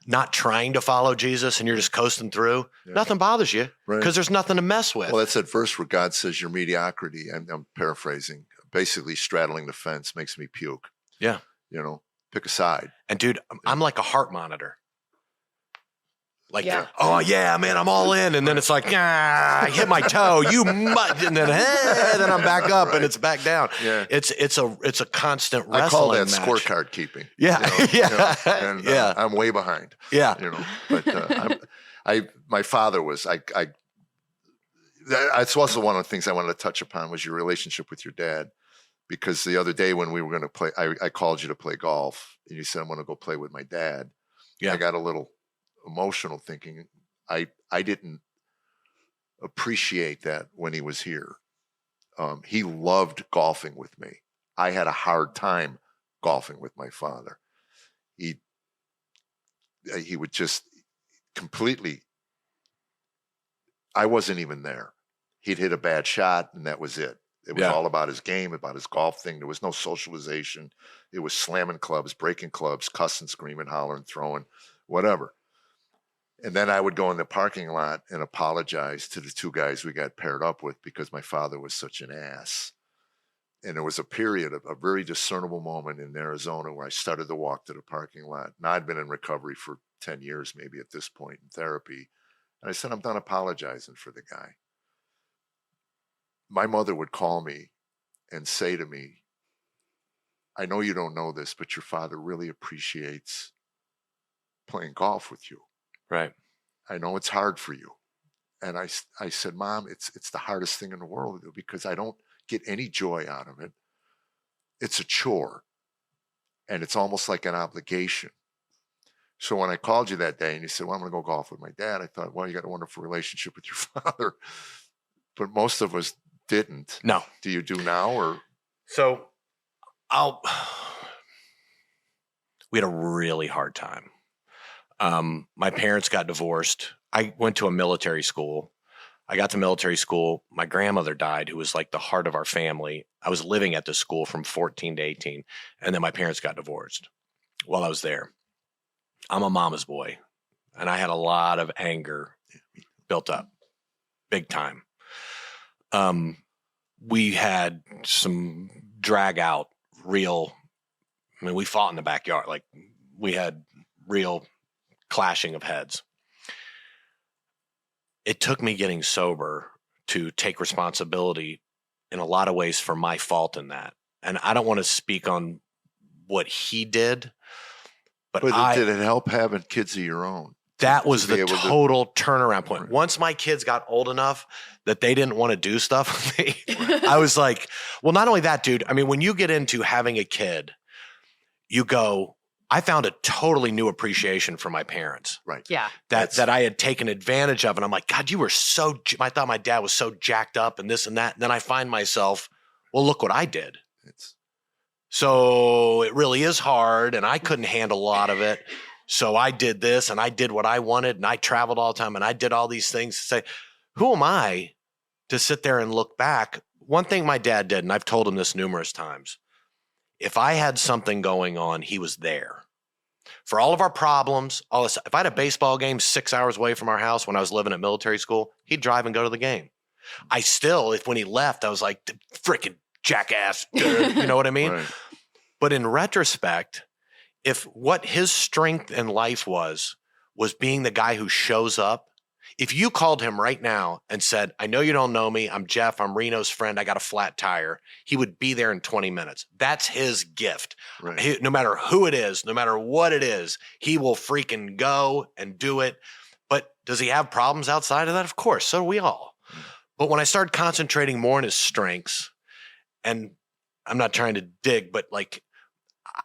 not trying to follow Jesus and you're just coasting through, nothing bothers you because there's nothing to mess with.
Well, that's that verse where God says your mediocrity, I'm paraphrasing, basically straddling the fence makes me puke.
Yeah.
You know, pick a side.
And dude, I'm like a heart monitor. Like,
Yeah.
oh yeah, man, I'm all in. And then it's like, I hit my toe, and then, hey, then I'm back up and it's back down.
Yeah.
It's a constant wrestling
I call that
match.
scorecard keeping.
Yeah.
And
Yeah.
I'm way behind.
Yeah.
You know, but my father was, that's also one of the things I wanted to touch upon was your relationship with your dad. Because the other day when we were going to play, I called you to play golf and you said, I'm going to go play with my dad.
Yeah.
I got a little emotional thinking I didn't appreciate that when he was here. He loved golfing with me. I had a hard time golfing with my father. He would just completely, I wasn't even there. He'd hit a bad shot and that was it. It was all about his game, about his golf thing. There was no socialization. It was slamming clubs, breaking clubs, cussing, screaming, hollering, throwing, whatever. And then I would go in the parking lot and apologize to the two guys we got paired up with because my father was such an ass. And there was a period of a very discernible moment in Arizona where I started to walk to the parking lot. Now I'd been in recovery for 10 years, maybe at this point in therapy. And I said, I'm done apologizing for the guy. My mother would call me and say to me, I know you don't know this, but your father really appreciates playing golf with you.
Right.
I know it's hard for you. And I said, Mom, it's the hardest thing in the world to do because I don't get any joy out of it. It's a chore. And it's almost like an obligation. So when I called you that day and you said, well, I'm going to go golf with my dad, I thought, well, you got a wonderful relationship with your father. But most of us didn't.
No.
Do you do now or?
So we had a really hard time. My parents got divorced. I went to a military school. I got to military school. My grandmother died, who was like the heart of our family. I was living at this school from 14 to 18. And then my parents got divorced while I was there. I'm a mama's boy. And I had a lot of anger built up big time. We had some drag out real, I mean, we fought in the backyard. Like we had real clashing of heads. It took me getting sober to take responsibility in a lot of ways for my fault in that. And I don't want to speak on what he did, but
did it help having kids of your own?
That was the total turnaround point. Right. Once my kids got old enough that they didn't want to do stuff with me, I was like, well, not only that, dude. I mean, when you get into having a kid, you go, I found a totally new appreciation for my parents.
Right.
Yeah.
That I had taken advantage of. And I'm like, God, you were I thought my dad was so jacked up and this and that. And then I find myself, well, look what I did. So it really is hard. And I couldn't handle a lot of it. So I did this and I did what I wanted and I traveled all the time and I did all these things to say, who am I to sit there and look back? One thing my dad did, and I've told him this numerous times, if I had something going on, he was there. For all of our problems, all this, if I had a baseball game 6 hours away from our house when I was living at military school, he'd drive and go to the game. I still, when he left, I was like, freaking jackass, dude. You know what I mean?
Right.
But in retrospect, if what his strength in life was being the guy who shows up, if you called him right now and said, I know you don't know me, I'm Jeff, I'm Reno's friend, I got a flat tire, he would be there in 20 minutes. That's his gift.
Right.
No matter who it is, no matter what it is, he will freaking go and do it. But does he have problems outside of that? Of course, so do we all. But when I started concentrating more on his strengths, and I'm not trying to dig, but like,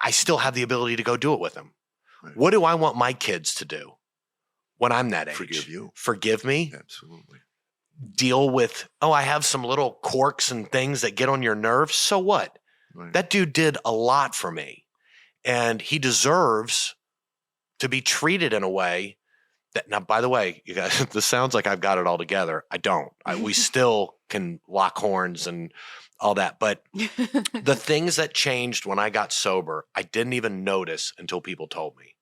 I still have the ability to go do it with him. Right. What do I want my kids to do when I'm that age?
Forgive you.
Forgive me?
Absolutely.
Deal with, I have some little quirks and things that get on your nerves. So what?
Right.
That dude did a lot for me. And he deserves to be treated in a way that, now, by the way, you guys, this sounds like I've got it all together. I don't. We still can lock horns and all that. But the things that changed when I got sober, I didn't even notice until people told me.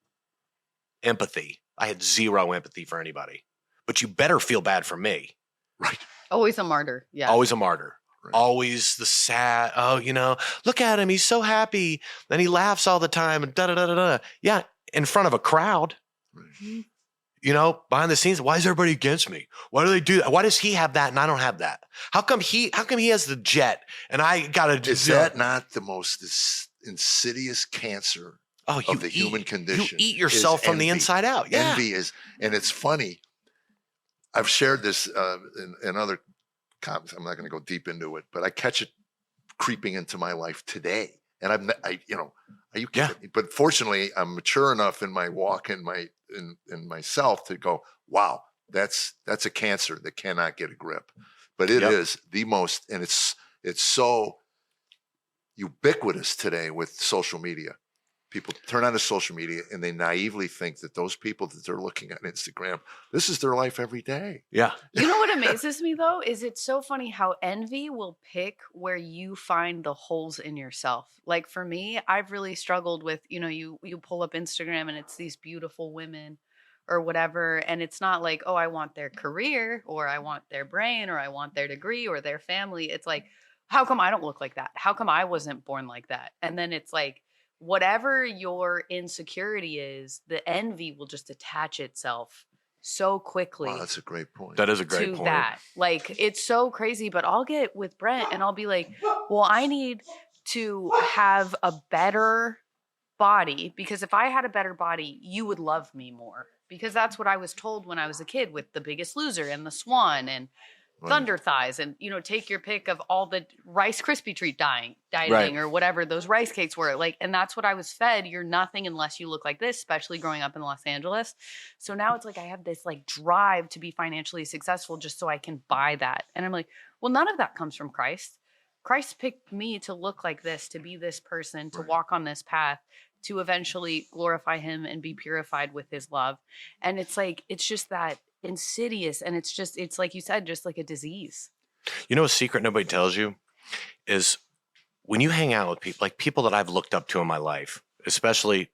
Empathy. I had zero empathy for anybody. But you better feel bad for me.
Right.
Always a martyr. Yeah.
Always a martyr. always the sad, oh, look at him. He's so happy. Then he laughs all the time and da-da-da-da-da. Yeah, in front of a crowd.
Right.
Behind the scenes, why is everybody against me? Why do they do that? Why does he have that and I don't have that? How come he has the jet and I got to?
Is that not the most insidious cancer of the human condition?
You eat yourself from the inside out. Yeah.
Envy is, and it's funny. I've shared this in other comments. I'm not going to go deep into it, but I catch it creeping into my life today. And are you kidding me? But fortunately, I'm mature enough in my walk in myself to go, wow, that's a cancer that cannot get a grip. But it is the most, and it's so ubiquitous today with social media. People turn on to social media and they naively think that those people that they're looking at Instagram, this is their life every day.
Yeah.
You know what amazes me though, is it's so funny how envy will pick where you find the holes in yourself. Like for me, I've really struggled with, you pull up Instagram and it's these beautiful women or whatever. And it's not like, oh, I want their career or I want their brain or I want their degree or their family. It's like, how come I don't look like that? How come I wasn't born like that? And then it's like, whatever your insecurity is, the envy will just attach itself so quickly.
Wow, that's a great point.
That is a great point.
That. Like, it's so crazy, but I'll get with Brent and I'll be like, well, I need to have a better body because if I had a better body, you would love me more. Because that's what I was told when I was a kid with The Biggest Loser and The Swan and Thunder Thighs and, take your pick of all the Rice Krispie treat dieting or whatever those rice cakes were like. And that's what I was fed. You're nothing unless you look like this, especially growing up in Los Angeles. So now it's like, I have this like drive to be financially successful just so I can buy that. And I'm like, well, none of that comes from Christ. Christ picked me to look like this, to be this person, to walk on this path, to eventually glorify him and be purified with his love. And it's like, it's just that insidious. And it's like you said, just like a disease.
A secret nobody tells you is when you hang out with people, like people that I've looked up to in my life, especially,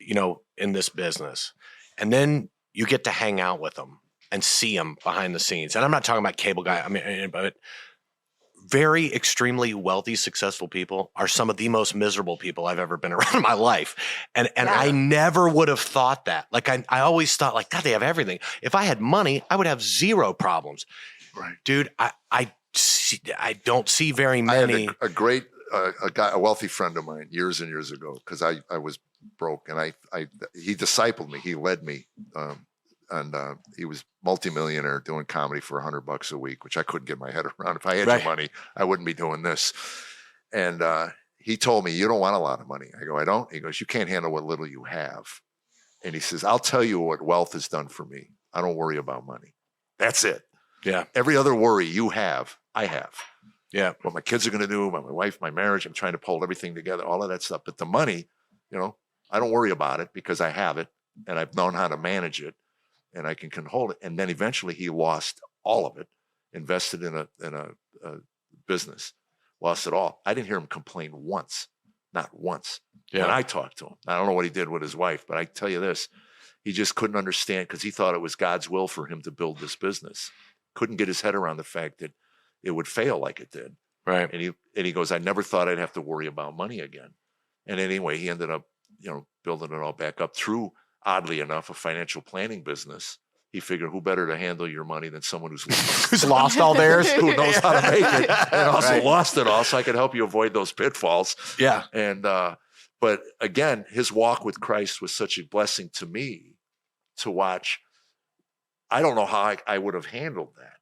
in this business, and then you get to hang out with them and see them behind the scenes. And I'm not talking about cable guy. I mean, but very extremely wealthy, successful people are some of the most miserable people I've ever been around in my life. And I never would have thought that. Like I always thought like, God, they have everything. If I had money, I would have zero problems.
Right.
Dude, I don't see very many.
I had a wealthy friend of mine years and years ago, because I was broke, and he discipled me. He led me. And he was multimillionaire doing comedy for $100 a week, which I couldn't get my head around. If I had your money, I wouldn't be doing this. And he told me, you don't want a lot of money. I go, I don't. He goes, you can't handle what little you have. And he says, I'll tell you what wealth has done for me. I don't worry about money. That's it.
Yeah.
Every other worry you have, I have.
Yeah.
What my kids are going to do, my wife, my marriage, I'm trying to pull everything together, all of that stuff. But the money, I don't worry about it because I have it and I've known how to manage it. And I can hold it. And then eventually he lost all of it, invested in a business, lost it all. I didn't hear him complain once, not once. Yeah. When I talked to him, I don't know what he did with his wife, but I tell you this, he just couldn't understand because he thought it was God's will for him to build this business. Couldn't get his head around the fact that it would fail like it did.
Right.
And he goes, I never thought I'd have to worry about money again. And anyway, he ended up, building it all back up through, oddly enough, a financial planning business. He figured who better to handle your money than someone who's
lost all theirs,
who knows how to make it and also lost it all. So I could help you avoid those pitfalls.
Yeah.
And, but again, his walk with Christ was such a blessing to me to watch. I don't know how I would have handled that.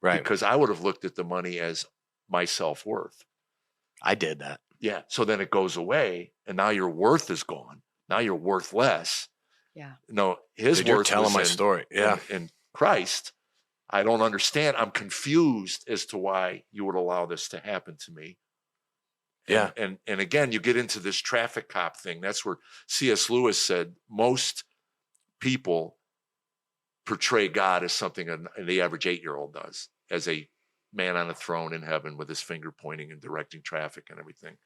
Right.
Because I would have looked at the money as my self-worth.
I did that.
Yeah. So then it goes away and now your worth is gone. Now you're worth less.
Yeah.
No, his
Dude, you're
worth
telling
was
my story. Yeah.
In Christ. I don't understand. I'm confused as to why you would allow this to happen to me.
Yeah.
And again, you get into this traffic cop thing. That's where C.S. Lewis said most people portray God as something the average 8-year-old does, as a man on a throne in heaven with his finger pointing and directing traffic and everything.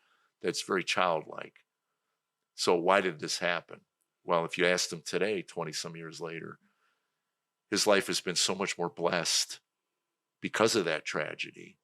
That's very childlike. So why did this happen? Well, if you asked him today, 20 some years later, his life has been so much more blessed because of that tragedy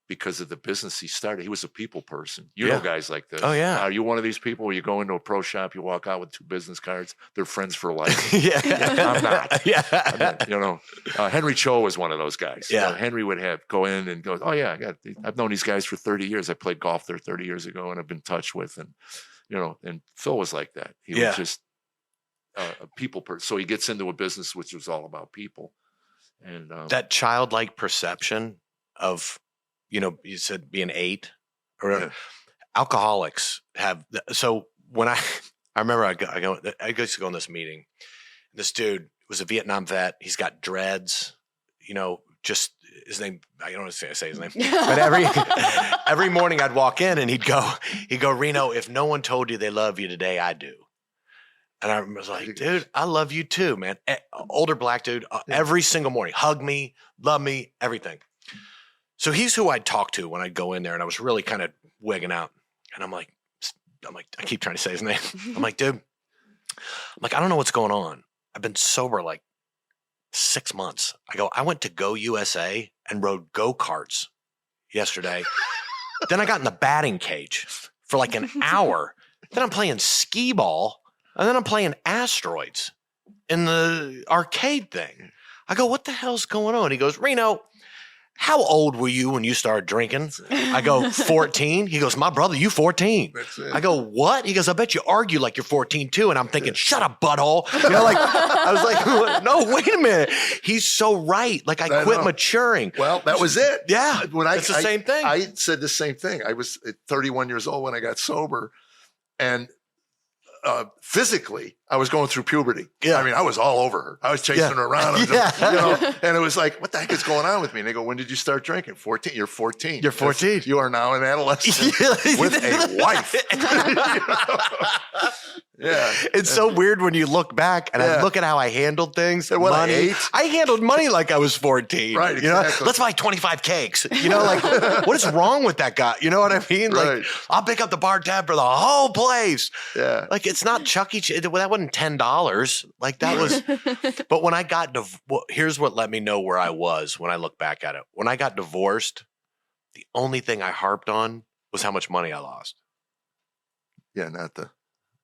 because of the business he started. He was a people person. You know guys like this.
Oh, yeah.
Are you one of these people where you go into a pro shop, you walk out with 2 business cards, they're friends for life? I'm not.
Yeah.
You know, Henry Cho was one of those guys.
Yeah.
You know, Henry would go in and go, oh yeah, I've known these guys for 30 years. I played golf there 30 years ago and I've been in touch with, and you know, and Phil was like that. He was just a people person. So he gets into a business which was all about people. And
that childlike perception of, you know, you said being 8 or alcoholics have. So when I remember I used to go in this meeting. This dude was a Vietnam vet. He's got dreads, you know, just his name. I don't want to say his name, but every morning I'd walk in and he'd go, Reno, if no one told you they love you today, I do. And I was like, dude, I love you too, man. Older black dude, every single morning, hug me, love me, everything. So he's who I'd talk to when I'd go in there, and I was really kind of wigging out. And I'm like, I keep trying to say his name. I'm like, dude, I don't know what's going on. I've been sober like 6 months. I go, I went to Go USA and rode go-karts yesterday. Then I got in the batting cage for like an hour. Then I'm playing skee ball. And then I'm playing asteroids in the arcade thing. I go, what the hell's going on? He goes, Reno, how old were you when you started drinking? I go, 14. He goes, my brother, you 14. I go, what? He goes, I bet you argue like you're 14 too. And I'm thinking, shut up, butthole. You know, like, I was like, no, wait a minute. He's so right. Like I quit maturing.
Well, that was it.
Yeah.
It's
the same thing.
I said the same thing. I was 31 years old when I got sober, and physically, I was going through puberty.
Yeah.
I mean, I was all over her. I was chasing her around. You know, and it was like, what the heck is going on with me? And they go, when did you start drinking? 14. You're 14.
You're 14.
You are now an adolescent with a wife. Yeah.
It's so weird when you look back and I look at how I handled things. Money. I handled money like I was 14.
Right.
You know,
Exactly.
let's buy 25 cakes. You know, like what is wrong with that guy? You know what I mean?
Right.
Like I'll pick up the bar tab for the whole place.
Yeah.
Like it's not Chuck E. Cheese. That wasn't $10. Like that was. But when I got here's what let me know where I was when I look back at it. When I got divorced, the only thing I harped on was how much money I lost.
Yeah.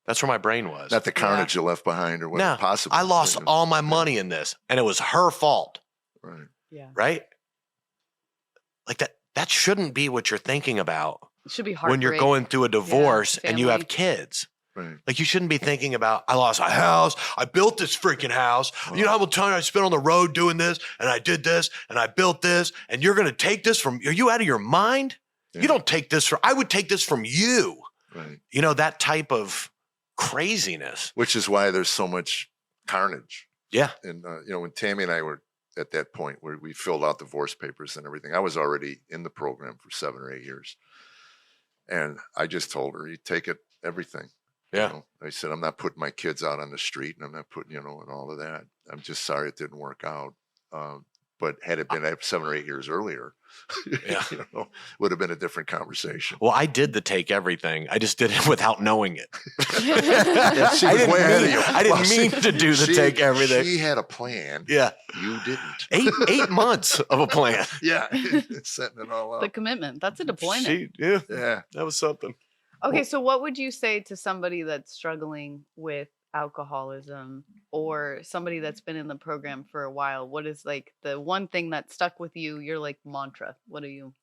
That's where my brain was.
Not the carnage you left behind or whatever. Possibly.
I lost all my money in this, and it was her fault.
Right.
Yeah.
Right? Like that shouldn't be what you're thinking about
It should be
when you're going through a divorce and you have kids.
Right.
Like you shouldn't be thinking about, I lost my house. I built this freaking house. You know how much time I spent on the road doing this, and I did this, and I built this, and you're going to take this from, are you out of your mind? Yeah. You don't take this from, I would take this from you.
Right.
You know, that type of craziness.
Which is why there's so much carnage.
Yeah.
And, you know, when Tammy and I were at that point where we filled out divorce papers and everything, I was already in the program for 7 or 8 years. And I just told her, you take it, everything.
Yeah.
You know? I said, I'm not putting my kids out on the street, and I'm not putting, you know, and all of that. I'm just sorry it didn't work out. But had it been 7 or 8 years earlier, you know, would have been a different conversation.
Well, I did the take everything. I just did it without knowing it.
Yeah, she was way ahead of you.
I didn't mean to do the take everything.
She had a plan.
Yeah.
You didn't.
8 months of a plan.
Yeah. Setting it all up.
The commitment. That's a deployment.
Yeah.
That was something.
Okay, so what would you say to somebody that's struggling with alcoholism or somebody that's been in the program for a while? What is like the one thing that stuck with you, your like mantra? What are you?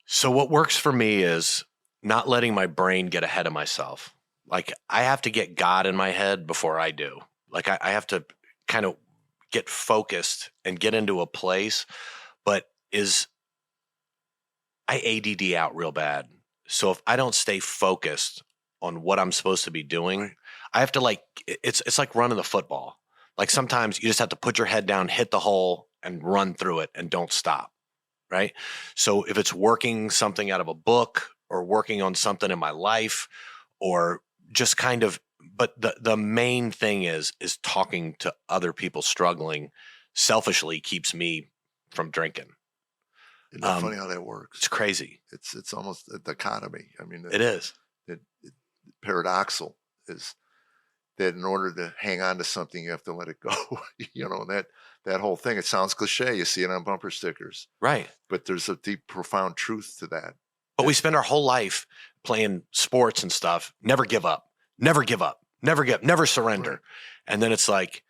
So what works for me is not letting my brain get ahead of myself. Like I have to get God in my head before I do. Like I have to kind of get focused and get into a place, but I ADD out real bad. So if I don't stay focused on what I'm supposed to be doing, I have to it's like running the football. Like sometimes you just have to put your head down, hit the hole, and run through it and don't stop, right? So if it's working something out of a book or working on something in my life or just kind of, but the main thing is talking to other people struggling selfishly keeps me from drinking.
Isn't it funny how that works?
It's crazy.
It's almost a dichotomy. I mean,
it is.
Paradoxal is that in order to hang on to something, you have to let it go. That whole thing, it sounds cliche. You see it on bumper stickers.
Right.
But there's a deep, profound truth to that.
But we spend our whole life playing sports and stuff. Never give up. Never give up. Never surrender.
Right.
And then it's like,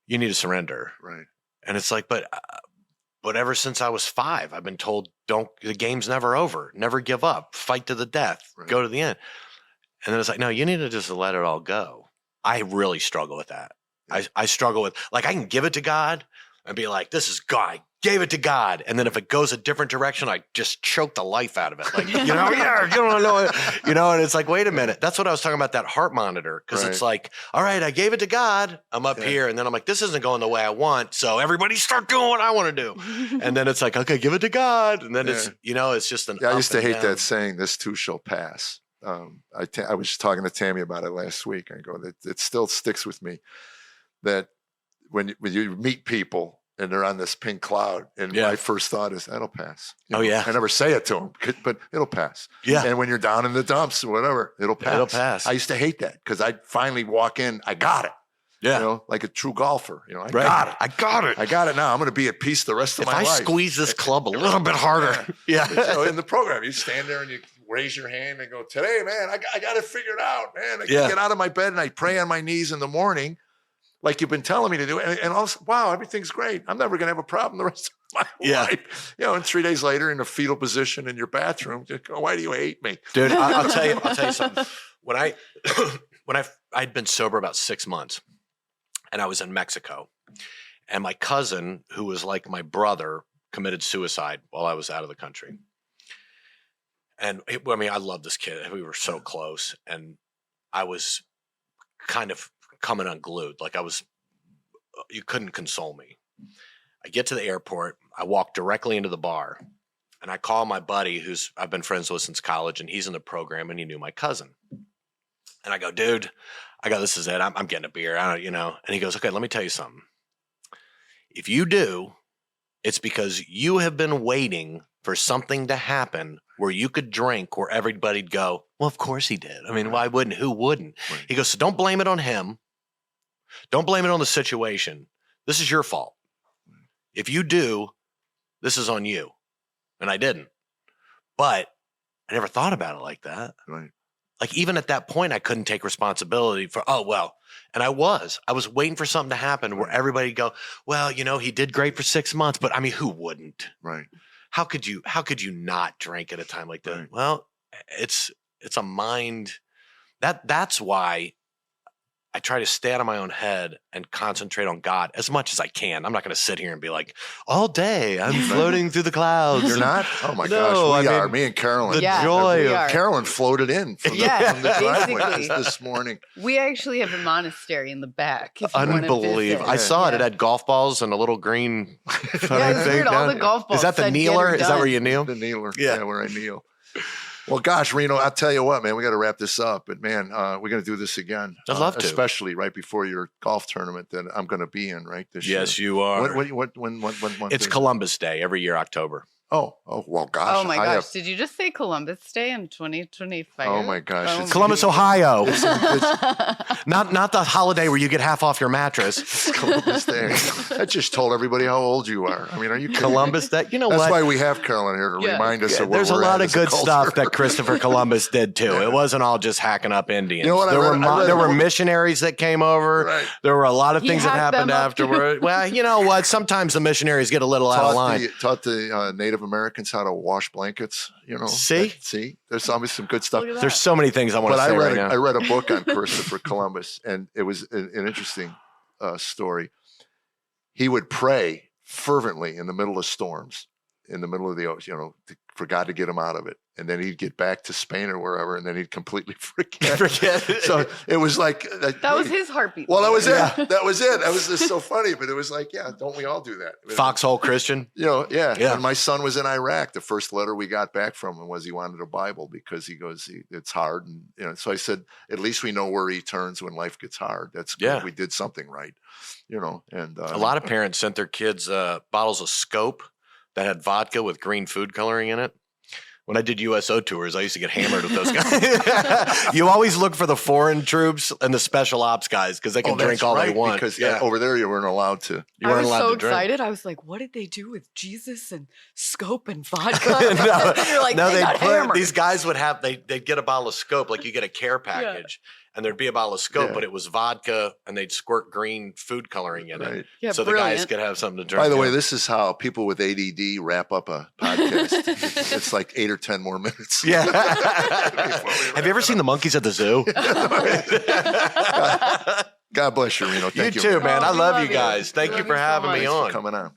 you need to surrender.
Right.
And it's like, but ever since I was 5, I've been told, the game's never over. Never give up. Fight to the death.
Right.
Go to the end. And then it's like, no, you need to just let it all go. I really struggle with that. I struggle with, like, I can give it to God and be like, this is God. I gave it to God. And then if it goes a different direction, I just choke the life out of it. Like, you don't know it. And it's like, wait a minute. That's what I was talking about, that heart monitor. Because it's like, all right, I gave it to God. I'm up here. And then I'm like, this isn't going the way I want. So everybody start doing what I want to do. And then it's like, okay, give it to God. And then it's, it's just an
I used to hate
down.
that saying, this too shall pass. I was talking to Tammy about it last week. I go, it still sticks with me that when you meet people and they're on this pink cloud, and my first thought is, that'll pass. I never say it to them, but it'll pass. Yeah. And when you're down in the dumps or whatever, it'll pass.
It'll pass.
I used to hate that because I'd finally walk in, I got it. Yeah. Like a true golfer. I got it. I got it now. I'm going to be at peace the rest of my life.
If I squeeze this club a little bit harder.
So in the program, you stand there and you raise your hand and go, today, man, I got it figured out, man. I get out of my bed and I pray on my knees in the morning, like you've been telling me to do. And also, wow, everything's great. I'm never going to have a problem the rest of my life. And 3 days later in a fetal position in your bathroom, just go, why do you hate me?
Dude, I'll tell you something. When I'd been sober about 6 months and I was in Mexico, and my cousin, who was like my brother, committed suicide while I was out of the country. And I love this kid. We were so close, and I was kind of coming unglued. Like you couldn't console me. I get to the airport. I walk directly into the bar, and I call my buddy I've been friends with since college, and he's in the program, and he knew my cousin. And I go, dude, this is it. I'm getting a beer. And he goes, okay, let me tell you something. If you do, it's because you have been waiting for something to happen where you could drink, where everybody'd go, well, of course he did. I mean, why wouldn't? Who wouldn't? Right. He goes, so don't blame it on him. Don't blame it on the situation. This is your fault. If you do, this is on you. And I didn't. But I never thought about it like that.
Right.
Like, even at that point, I couldn't take responsibility for, and I was waiting for something to happen where everybody'd go, well, he did great for 6 months, but I mean, who wouldn't?
Right.
How could you not drink at a time like that? Right. Well, it's a mind that's why I try to stay out of my own head and concentrate on God as much as I can. I'm not going to sit here and be like, all day I'm floating through the clouds.
You're not? Oh my gosh, we are. Me and Carollynn.
The joy of
Carollynn floated in from the driveway this morning.
We actually have a monastery in the back.
Unbelievable. I saw it. It had golf balls and a little green
thing. All the golf balls.
Is that the kneeler? Is that where you kneel?
The kneeler. Yeah, where I kneel. Well, gosh, Reno, I'll tell you what, man, we got to wrap this up. But, man, we're going to do this again.
I'd love to.
Especially right before your golf tournament that I'm going to be in, right, this year.
Yes, you are.
When
it's Columbus Day every year, October.
Oh, well, gosh.
Oh, my gosh. Did you just say Columbus Day in 2025?
Oh, my gosh.
It's Columbus, Ohio. Not the holiday where you get half off your mattress.
It's Columbus Day. I just told everybody how old you are. I mean, are you kidding
Columbus Day? You know
That's
what?
why we have Carollynn here to remind us of where
There's
we're
a lot of good
culture.
stuff that Christopher Columbus did, too. It wasn't all just hacking up Indians.
You know what?
There were missionaries that came over.
Right.
There were a lot of things that happened afterward. Well, you know what? Sometimes the missionaries get a little out of line.
Taught the Native Americans how to wash blankets, See? There's always some good stuff.
There's so many things I want to say right now.
I read a book on Christopher Columbus, and it was an interesting story. He would pray fervently in the middle of storms, in the middle of the ocean, for God to get him out of it. And then he'd get back to Spain or wherever, and then he'd completely forget. So it was like
that was his heartbeat.
Well, that was it. That was it. That was just so funny. But it was like, don't we all do that?
Foxhole Christian.
When my son was in Iraq, the first letter we got back from him was he wanted a Bible because he goes, it's hard, and so I said, at least we know where he turns when life gets hard. That's good. We did something right, And
a lot of parents sent their kids bottles of Scope that had vodka with green food coloring in it. When I did USO tours, I used to get hammered with those guys. You always look for the foreign troops and the special ops guys because they can drink all they want.
Because over there you weren't allowed to.
You weren't
I was
allowed
so
to drink.
excited. I was like, what did they do with Jesus and Scope and vodka? You're like,
No,
they got hammered.
these guys would have they'd get a bottle of Scope, like you get a care package, and there'd be a bottle of Scope, but it was vodka, and they'd squirt green food coloring in it, so the guys could have something to drink.
By the way, this is how people with ADD wrap up a podcast. It's like 8 or 10 more minutes.
Yeah. Have you ever seen the monkeys at the zoo?
God bless you, Reno. Thank you
too,
man.
man. I
we
love
love
you
you.
guys. Thank
We
you
love
for
you so
having me
much.
on.
Coming on.